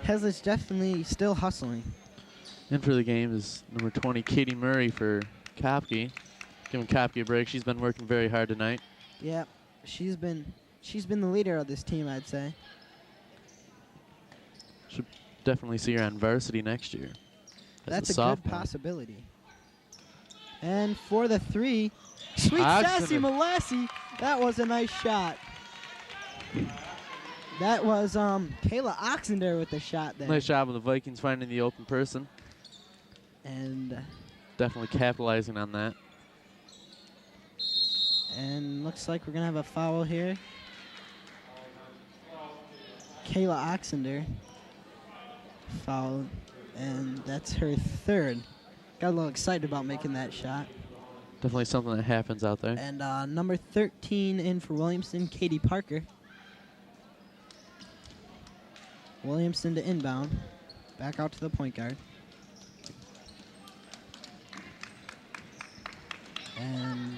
Hazlitt's definitely still hustling. In for the game is number 20, Katie Murray for Kopke. Giving Kopke a break. She's been working very hard tonight. Yeah, she's been the leader of this team, I'd say. Should definitely see her on varsity next year. That's a good possibility. And for the three, Sweet Sassy Malassie. That was a nice shot. That was Kayla Oxender with the shot there. Nice job of the Vikings finding the open person. And definitely capitalizing on that. And looks like we're going to have a foul here. Kayla Oxender fouled, and that's her third. Got a little excited about making that shot. Definitely something that happens out there. And number 13 in for Williamston, Katie Parker. Williamston to inbound. Back out to the point guard. And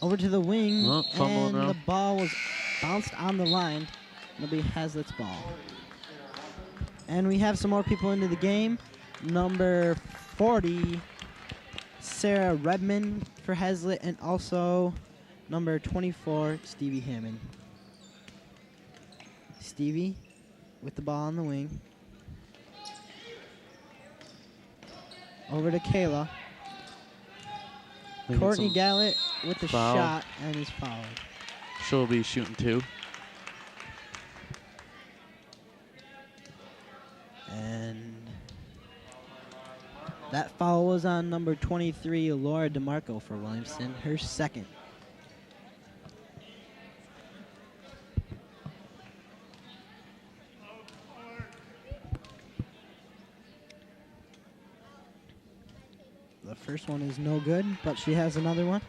over to the wing. And the ball was bounced on the line. It'll be Hazlitt's ball. And we have some more people into the game. Number 40, Sarah Redmond for Hazlitt, and also number 24, Stevie Hammond. Stevie with the ball on the wing. Over to Kayla. Courtney Gallett with the shot and is fouled. She'll be shooting 2. And that foul was on number 23, Laura DeMarco for Williamston, her second. The first one is no good, but she has another one.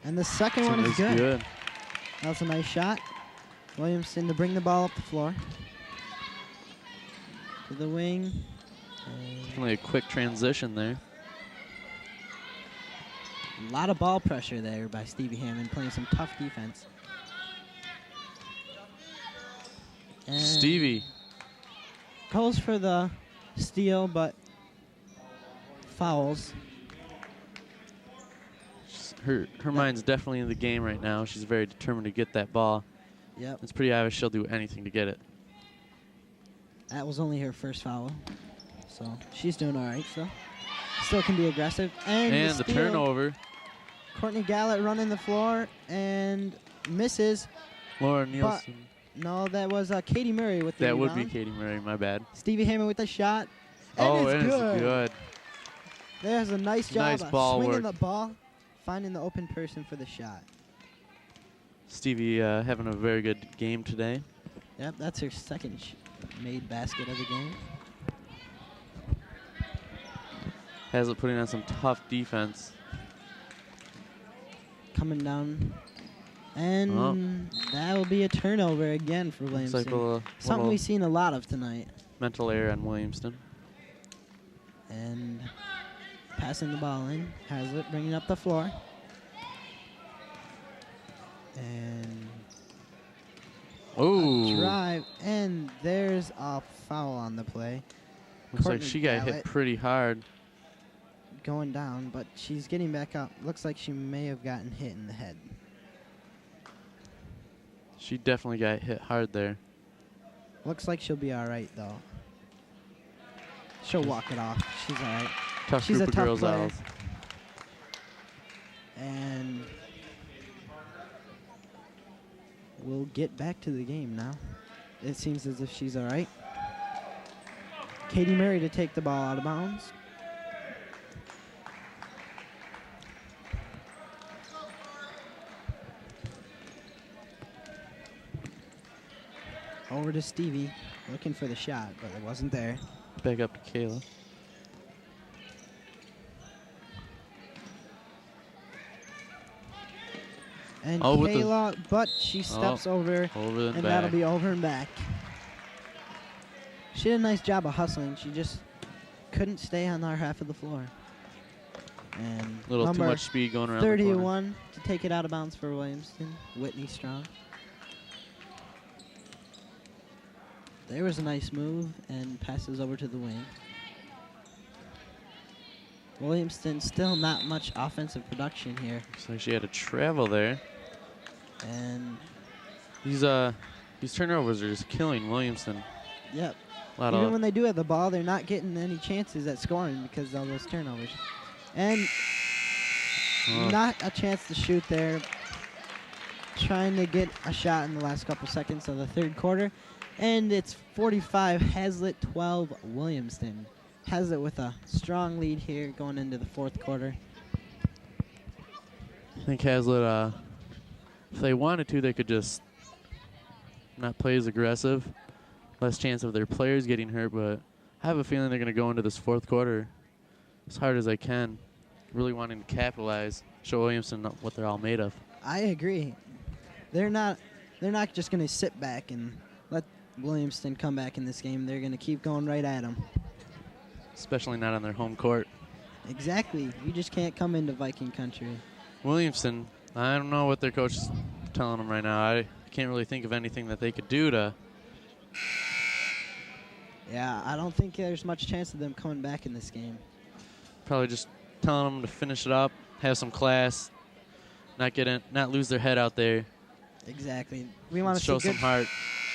And the second one is good. That's a nice shot. Williamston to bring the ball up the floor. To the wing. Definitely a quick transition there. A lot of ball pressure there by Stevie Hammond, playing some tough defense. And Stevie goes for the steal, but fouls. Her mind's definitely in the game right now. She's very determined to get that ball. Yep. It's pretty obvious she'll do anything to get it. That was only her first foul, so she's doing all right. So still can be aggressive. And the turnover. Courtney Gallett running the floor and misses. Laura Nielsen. No, that was Katie Murray with the rebound. That would be Katie Murray, my bad. Stevie Hammond with the shot. And it's good. There's a nice job of swinging the ball, finding the open person for the shot. Stevie having a very good game today. Yep, that's her second made basket of the game. Hazlitt putting on some tough defense. Coming down. And that will be a turnover again for Williamston. Like something we've seen a lot of tonight. Mental error on Williamston. And passing the ball in. Hazlitt bringing up the floor. And a drive. And there's a foul on the play. Looks like she got hit pretty hard. Going down, but she's getting back up. Looks like she may have gotten hit in the head. She definitely got hit hard there. Looks like she'll be all right, though. She'll walk it off. She's all right. Tough group of girls, Owls. And we'll get back to the game now. It seems as if she's all right. Katie Murray to take the ball out of bounds. Over to Stevie, looking for the shot, but it wasn't there. Back up to Kayla. And Kayla, but she steps over and back. That'll be over and back. She did a nice job of hustling. She just couldn't stay on our half of the floor. And a little too much speed going around 31 to take it out of bounds for Williamston, Whitney Strong. There was a nice move and passes over to the wing. Williamston still not much offensive production here. Looks like she had to travel there. And these turnovers are just killing Williamston. Yep. Even when they do have the ball, they're not getting any chances at scoring because of those turnovers. And not a chance to shoot there. Trying to get a shot in the last couple seconds of the third quarter. And it's 45 Hazlitt, 12 Williamston. Hazlitt with a strong lead here going into the fourth quarter. I think Hazlitt, if they wanted to, they could just not play as aggressive. Less chance of their players getting hurt, but I have a feeling they're going to go into this fourth quarter as hard as they can, really wanting to capitalize, show Williamston what they're all made of. I agree. They're not just going to sit back and let Williamston come back in this game. They're going to keep going right at them. Especially not on their home court. Exactly. You just can't come into Viking country. Williamston, I don't know what their coach is telling them right now. I can't really think of anything that they could do to. Yeah, I don't think there's much chance of them coming back in this game. Probably just telling them to finish it up, have some class, not lose their head out there. Exactly. We want to show some heart.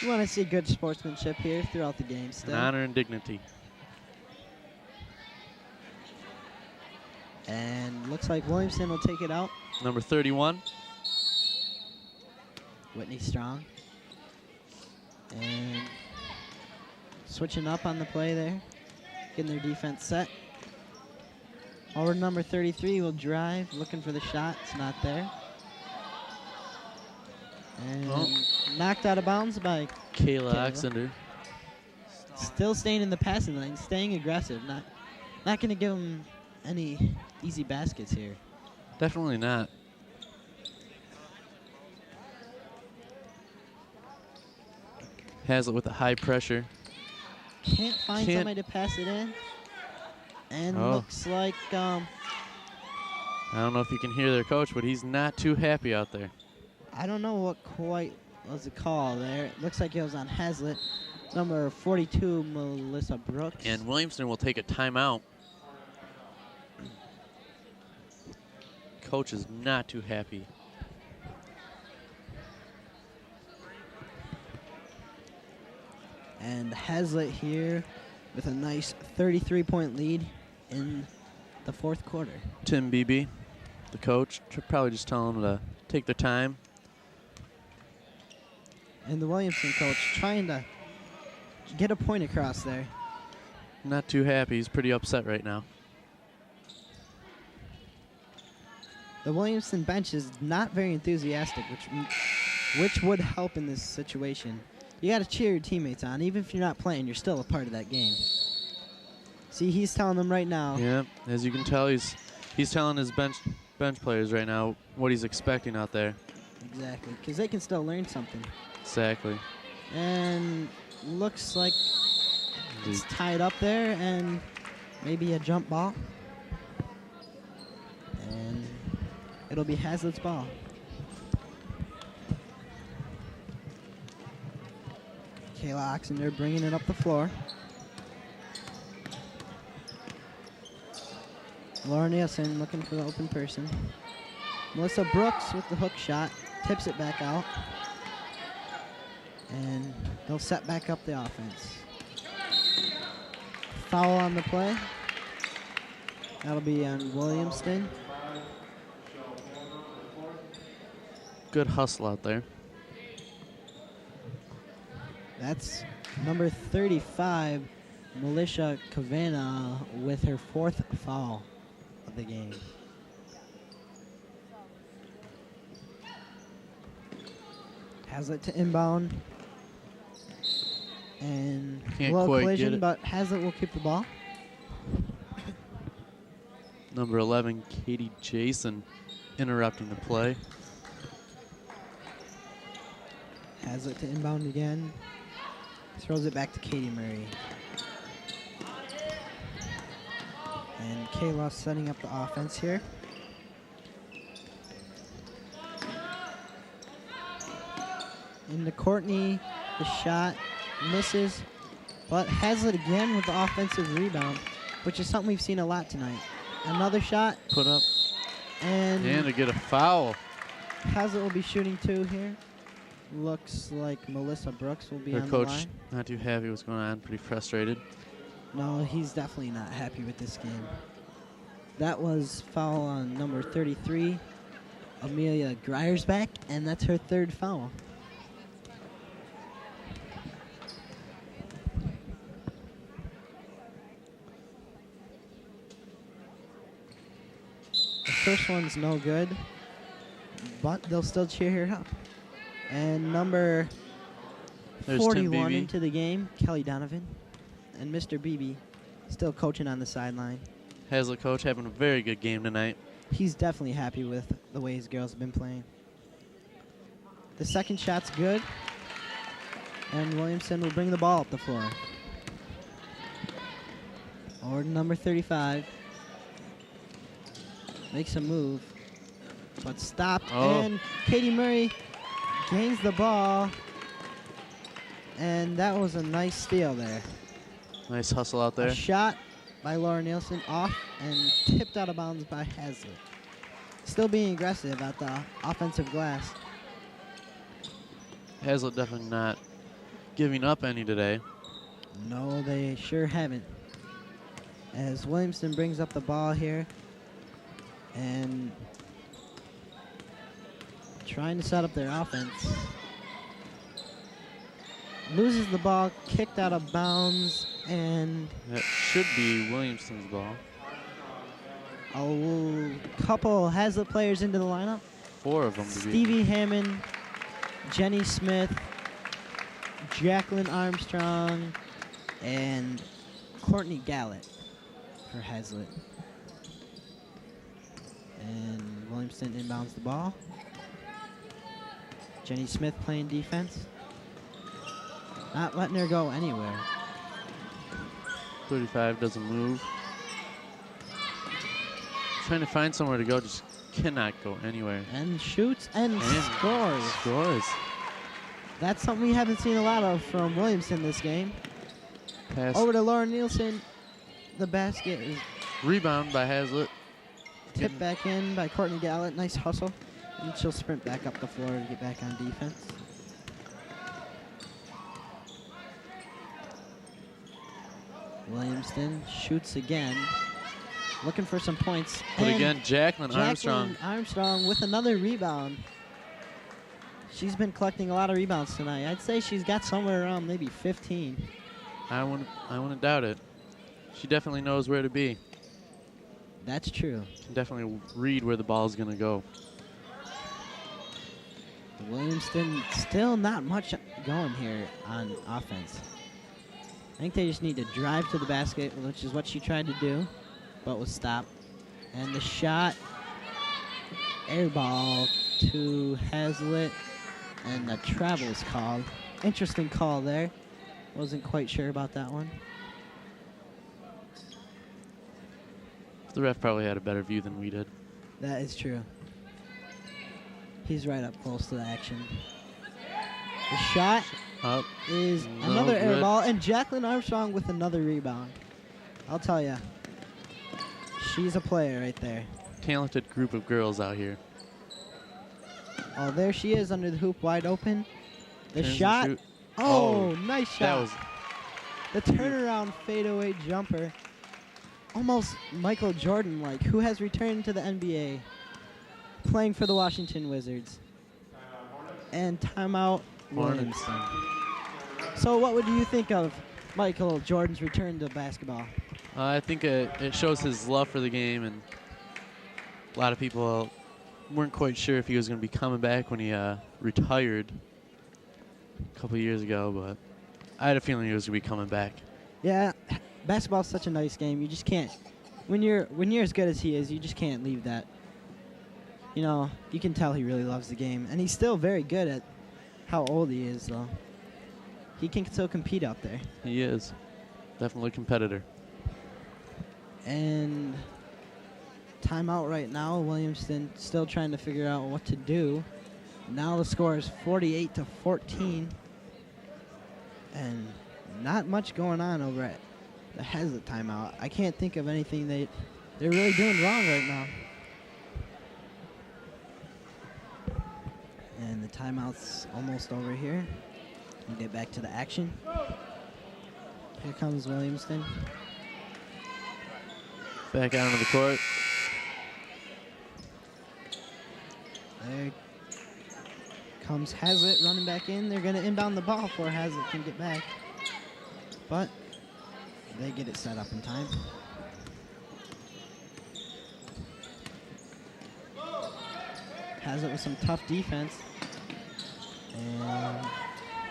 We want to see good sportsmanship here throughout the game still. And honor and dignity. And looks like Williamston will take it out. Number 31. Whitney Strong. And switching up on the play there. Getting their defense set. Forward number 33 will drive, looking for the shot. It's not there. And knocked out of bounds by Kayla Oxender. Still staying in the passing lane, staying aggressive. Not going to give them any easy baskets here. Definitely not. Hazlitt with the high pressure. Can't find somebody to pass it in. And looks like... I don't know if you can hear their coach, but he's not too happy out there. I don't know what quite was the call there. It looks like it was on Hazlitt. Number 42, Melissa Brooks. And Williamston will take a timeout. Coach is not too happy. And Hazlitt here with a nice 33-point lead in the fourth quarter. Tim Beebe, the coach, probably just telling them to take their time. And the Williamston coach trying to get a point across there. Not too happy. He's pretty upset right now. The Williamston bench is not very enthusiastic, which would help in this situation. You got to cheer your teammates on. Even if you're not playing, you're still a part of that game. See, he's telling them right now. Yeah, as you can tell, he's telling his bench players right now what he's expecting out there. Exactly, because they can still learn something. Exactly. And looks like it's tied up there, and maybe a jump ball. And it'll be Hazlitt's ball. Kayla Oxender bringing it up the floor. Laura Nielsen looking for the open person. Melissa Brooks with the hook shot. Tips it back out. And they'll set back up the offense. Foul on the play. That'll be on Williamston. Good hustle out there. That's number 35, Militia Kavana, with her fourth foul of the game. Hazlitt to inbound. And Can't low quite collision, get it. but Hazlitt will keep the ball. Number 11, Katie Jason, interrupting the play. Hazlitt to inbound again. Throws it back to Katie Murray. And Kayla setting up the offense here. Into Courtney, the shot misses, but Hazlitt again with the offensive rebound, which is something we've seen a lot tonight. Another shot. Put up. And to get a foul. Hazlitt will be shooting two here. Looks like Melissa Brooks will be Her on coach the line. not too happy what's going on, pretty frustrated. No, he's definitely not happy with this game. That was foul on number 33, Amelia Greiersbach, and that's her third foul. The first one's no good, but they'll still cheer her up. And number There's Tim 41 Beebe. into the game, Kelly Donovan. And Mr. Beebe still coaching on the sideline. Hazlitt coach having a very good game tonight. He's definitely happy with the way his girls have been playing. The second shot's good. And Williamston will bring the ball up the floor. Or number 35. Makes a move. But stopped. Oh. And Katie Murray gains the ball. And that was a nice steal there. Nice hustle out there. A shot by Laura Nielsen off and tipped out of bounds by Hazlitt. Still being aggressive at the offensive glass. Hazlitt definitely not giving up any today. No, they sure haven't. As Williamston brings up the ball here and trying to set up their offense. Loses the ball, kicked out of bounds, and that should be Williamston's ball. A couple Hazlitt players into the lineup. 4 of them. Stevie Hammond, Jenny Smith, Jacqueline Armstrong, and Courtney Gallett for Hazlitt. And Williamston inbounds the ball. Jenny Smith playing defense. Not letting her go anywhere. 35 doesn't move. Trying to find somewhere to go, just cannot go anywhere. And shoots and scores. Scores. That's something we haven't seen a lot of from Williamston this game. Pass. Over to Lauren Nielsen. The basket is Rebound by Hazlitt. tipped back in by Courtney Gallett. Nice hustle. And she'll sprint back up the floor to get back on defense. Williamston shoots again. Looking for some points. But And again, Jacqueline Armstrong. Armstrong with another rebound. She's been collecting a lot of rebounds tonight. I'd say she's got somewhere around maybe 15. I wouldn't doubt it. She definitely knows where to be. That's true. Can definitely read where the ball is going to go. Williamston still not much going here on offense. I think they just need to drive to the basket, which is what she tried to do, but was stopped. And the shot, air ball to Hazlitt, and the travel is called. Interesting call there. Wasn't quite sure about that one. The ref probably had a better view than we did. That is true. He's right up close to the action. The shot Up. is No another air good. ball, and Jacqueline Armstrong with another rebound. I'll tell you, she's a player right there. Talented group of girls out here. Oh, there she is under the hoop, wide open. The Turns and shot. shoot. Oh, nice That shot. was The turnaround fadeaway jumper. Almost Michael Jordan-like, who has returned to the NBA, playing for the Washington Wizards. And timeout, Hornets. Williamston. So what would you think of Michael Jordan's return to basketball? I think it shows his love for the game, and a lot of people weren't quite sure if he was going to be coming back when he retired a couple years ago, but I had a feeling he was going to be coming back. Yeah, basketball's such a nice game. You just can't, when you're as good as he is, you just can't leave that. You know, you can tell he really loves the game, and he's still very good at how old he is, though. He can still compete out there. He is definitely a competitor. And timeout right now. Williamston still trying to figure out what to do. Now the score is 48-14. And not much going on over at the Hazlitt timeout. I can't think of anything they're really doing wrong right now. And the timeout's almost over here. We'll get back to the action. Here comes Williamston. Back out onto the court. There comes Hazlitt running back in. They're going to inbound the ball before Hazlitt can get back. But they get it set up in time. Hazlitt with some tough defense. And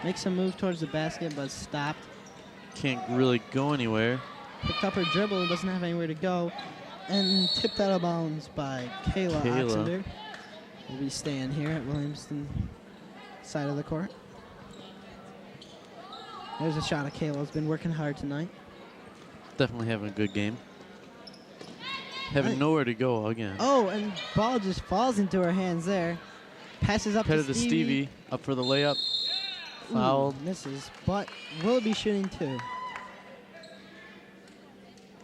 makes a move towards the basket, but stopped. Can't really go anywhere. Picked up her dribble, doesn't have anywhere to go. And tipped out of bounds by Kayla Oxender. Will be staying here at Williamston side of the court. There's a shot of Kayla's been working hard tonight. Definitely having a good game. Having nowhere to go again. Oh, and ball just falls into her hands there. Passes up Headed to to Stevie. Stevie. Up for the layup. Fouled. Misses, but will be shooting 2.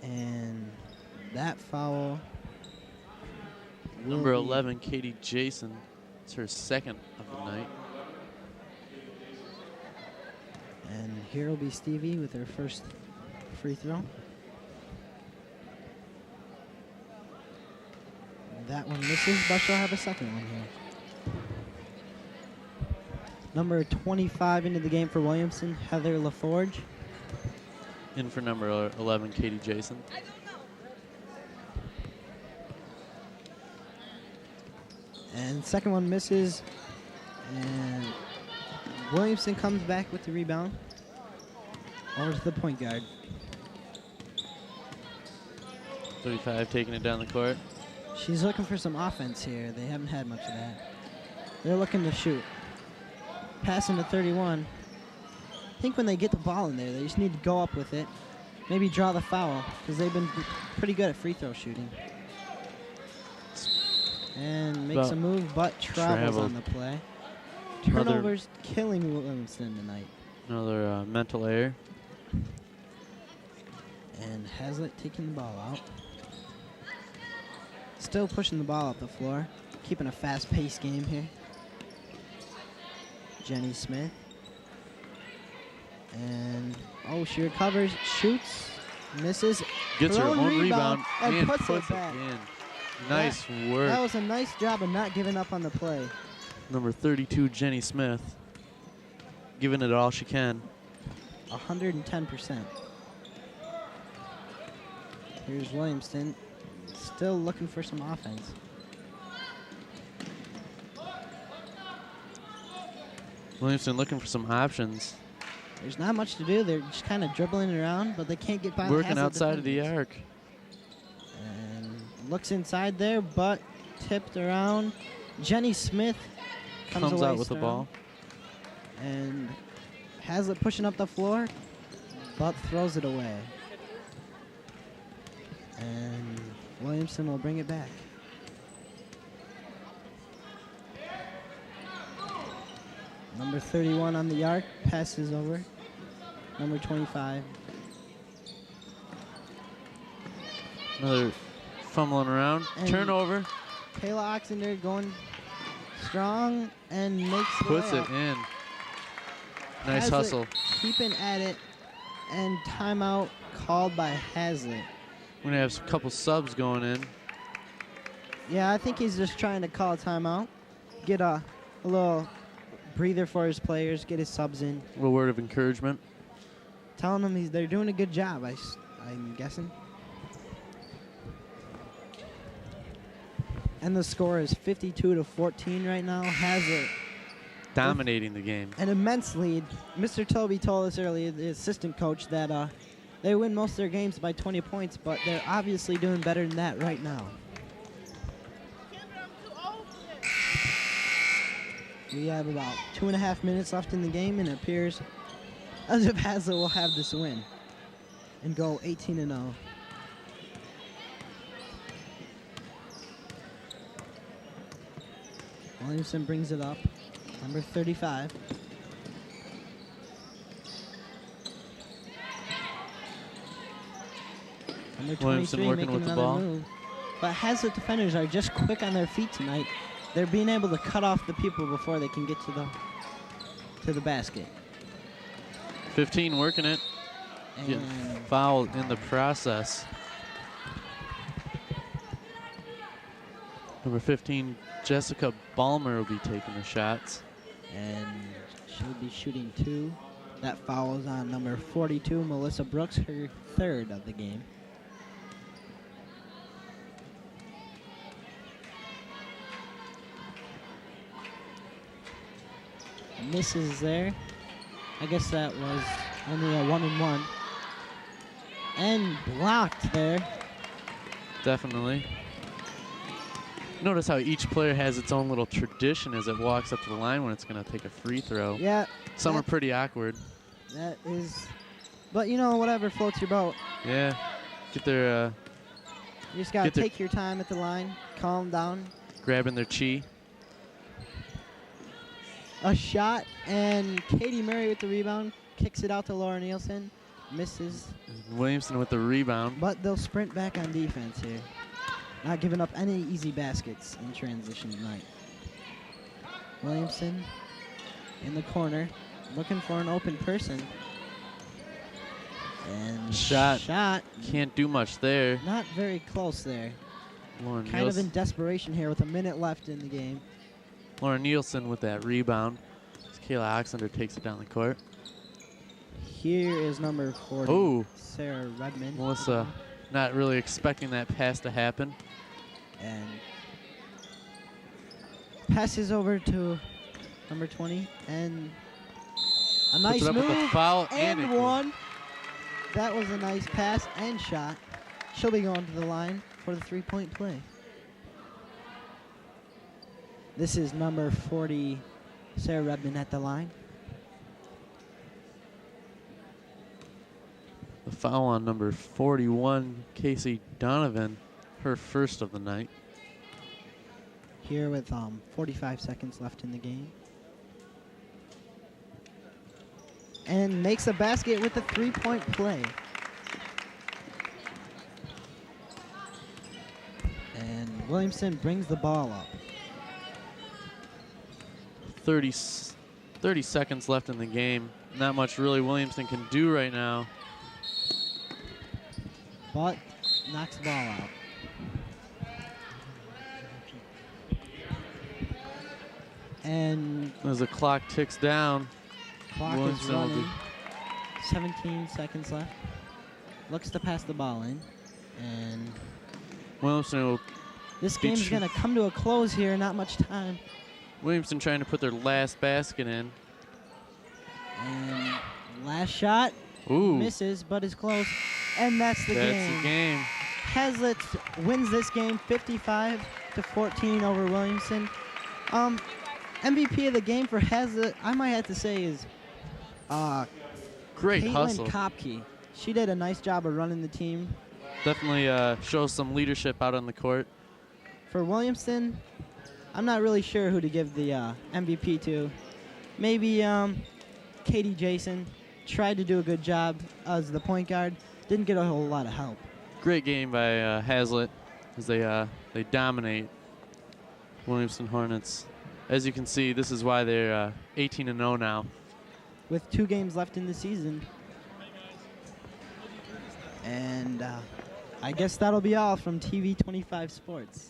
And that foul. Number 11, Katie Jason. It's her second of the night. And here will be Stevie with her first free throw. That one misses, but she'll have a second one here. Number 25 into the game for Williamston, Heather LaForge. In for number 11, Katie Jason. And second one misses. And Williamston comes back with the rebound. Over to the point guard. 35 taking it down the court. She's looking for some offense here. They haven't had much of that. They're looking to shoot. Passing to 31. I think when they get the ball in there, they just need to go up with it. Maybe draw the foul, because they've been pretty good at free throw shooting. And makes a move, but travels on the play. Turnovers killing Williamston tonight. Another mental error. And Hazlitt taking the ball out. Still pushing the ball up the floor. Keeping a fast-paced game here. Jenny Smith. And, she recovers, shoots, misses. Gets her own rebound and puts it back. in. Nice work. That was a nice job of not giving up on the play. Number 32, Jenny Smith. Giving it all she can. 110%. Here's Williamston. Still looking for some offense. Williamston looking for some options. There's not much to do. They're just kind of dribbling around, but they can't get by the Working Hazlitt outside of the defenders. arc. And looks inside there, but tipped around. Jenny Smith comes away out with the ball. And Hazlitt pushing up the floor, but throws it away. And Williamston will bring it back. Number 31 on the arc, passes over. Number 25. Another fumbling around. And Turnover. Kayla Oxender going strong and makes the Puts it layup. in. Nice Hazlitt hustle. keeping at it, and timeout called by Hazlitt. We're going to have a couple subs going in. Yeah, I think he's just trying to call a timeout, get a little breather for his players, get his subs in. A little word of encouragement. Telling them they're doing a good job, I'm guessing. And the score is 52-14 right now. Hazlitt Dominating the game. an immense lead. Mr. Toby told us earlier, the assistant coach, that they win most of their games by 20 points, but they're obviously doing better than that right now. We have about 2.5 minutes left in the game, and it appears as if Hazlitt will have this win and go 18-0. Williamson brings it up. Number 35. Number 23 Williamson working making with the another ball. move. But Hazlitt defenders are just quick on their feet tonight. They're being able to cut off the people before they can get to the basket. 15 working it. Getting And fouled in the process. Number 15, Jessica Balmer will be taking the shots. and she'll be shooting 2. That foul is on number 42, Melissa Brooks, her 3rd of the game. Misses there. I guess that was only a 1-and-1. And blocked there. Definitely. Notice how each player has its own little tradition as it walks up to the line when it's going to take a free throw. Yeah. Some are pretty awkward. That is, but whatever floats your boat. Yeah. Get their You just got to take your time at the line, calm down. grabbing their chi. a shot, and Katie Murray with the rebound. Kicks it out to Laura Nielsen. Misses. Williamston with the rebound. But they'll sprint back on defense here. Not giving up any easy baskets in transition tonight. Williamston in the corner, looking for an open person. And shot. Can't do much there. Not very close there. Lauren Kind of in desperation here with a minute left in the game. Lauren Nielsen with that rebound. As Kayla Oxender takes it down the court. Here is number 40, Ooh. Sarah Redmond. Melissa not really expecting that pass to happen. And passes over to number 20. And a nice move. With a foul and one. That was a nice pass and shot. She'll be going to the line for the three-point play. This is number 40, Sarah Redmond at the line. The foul on number 41, Casey Donovan, her first of the night. Here with 45 seconds left in the game. And makes a basket with a three-point play. And Williamston brings the ball up. 30 seconds left in the game. Not much really Williamston can do right now. But knocks the ball out. And as the clock ticks down, clock is running. 17 seconds left. Looks to pass the ball in. And Williamston will this game's going to come to a close here. Not much time. Williamston trying to put their last basket in. And last shot. Ooh. Misses, but is close. And that's the game. That's the game. Hazlitt wins this game 55-14 over Williamston. MVP of the game for Hazlitt, I might have to say, is great Caitlin hustle. Kopke. She did a nice job of running the team. Definitely shows some leadership out on the court. For Williamston, I'm not really sure who to give the MVP to. Maybe Katie Jason. Tried to do a good job as the point guard. Didn't get a whole lot of help. Great game by Hazlitt as they dominate Williamston Hornets. As you can see, this is why they're 18-0 now. With 2 games left in the season. And I guess that'll be all from TV 25 Sports.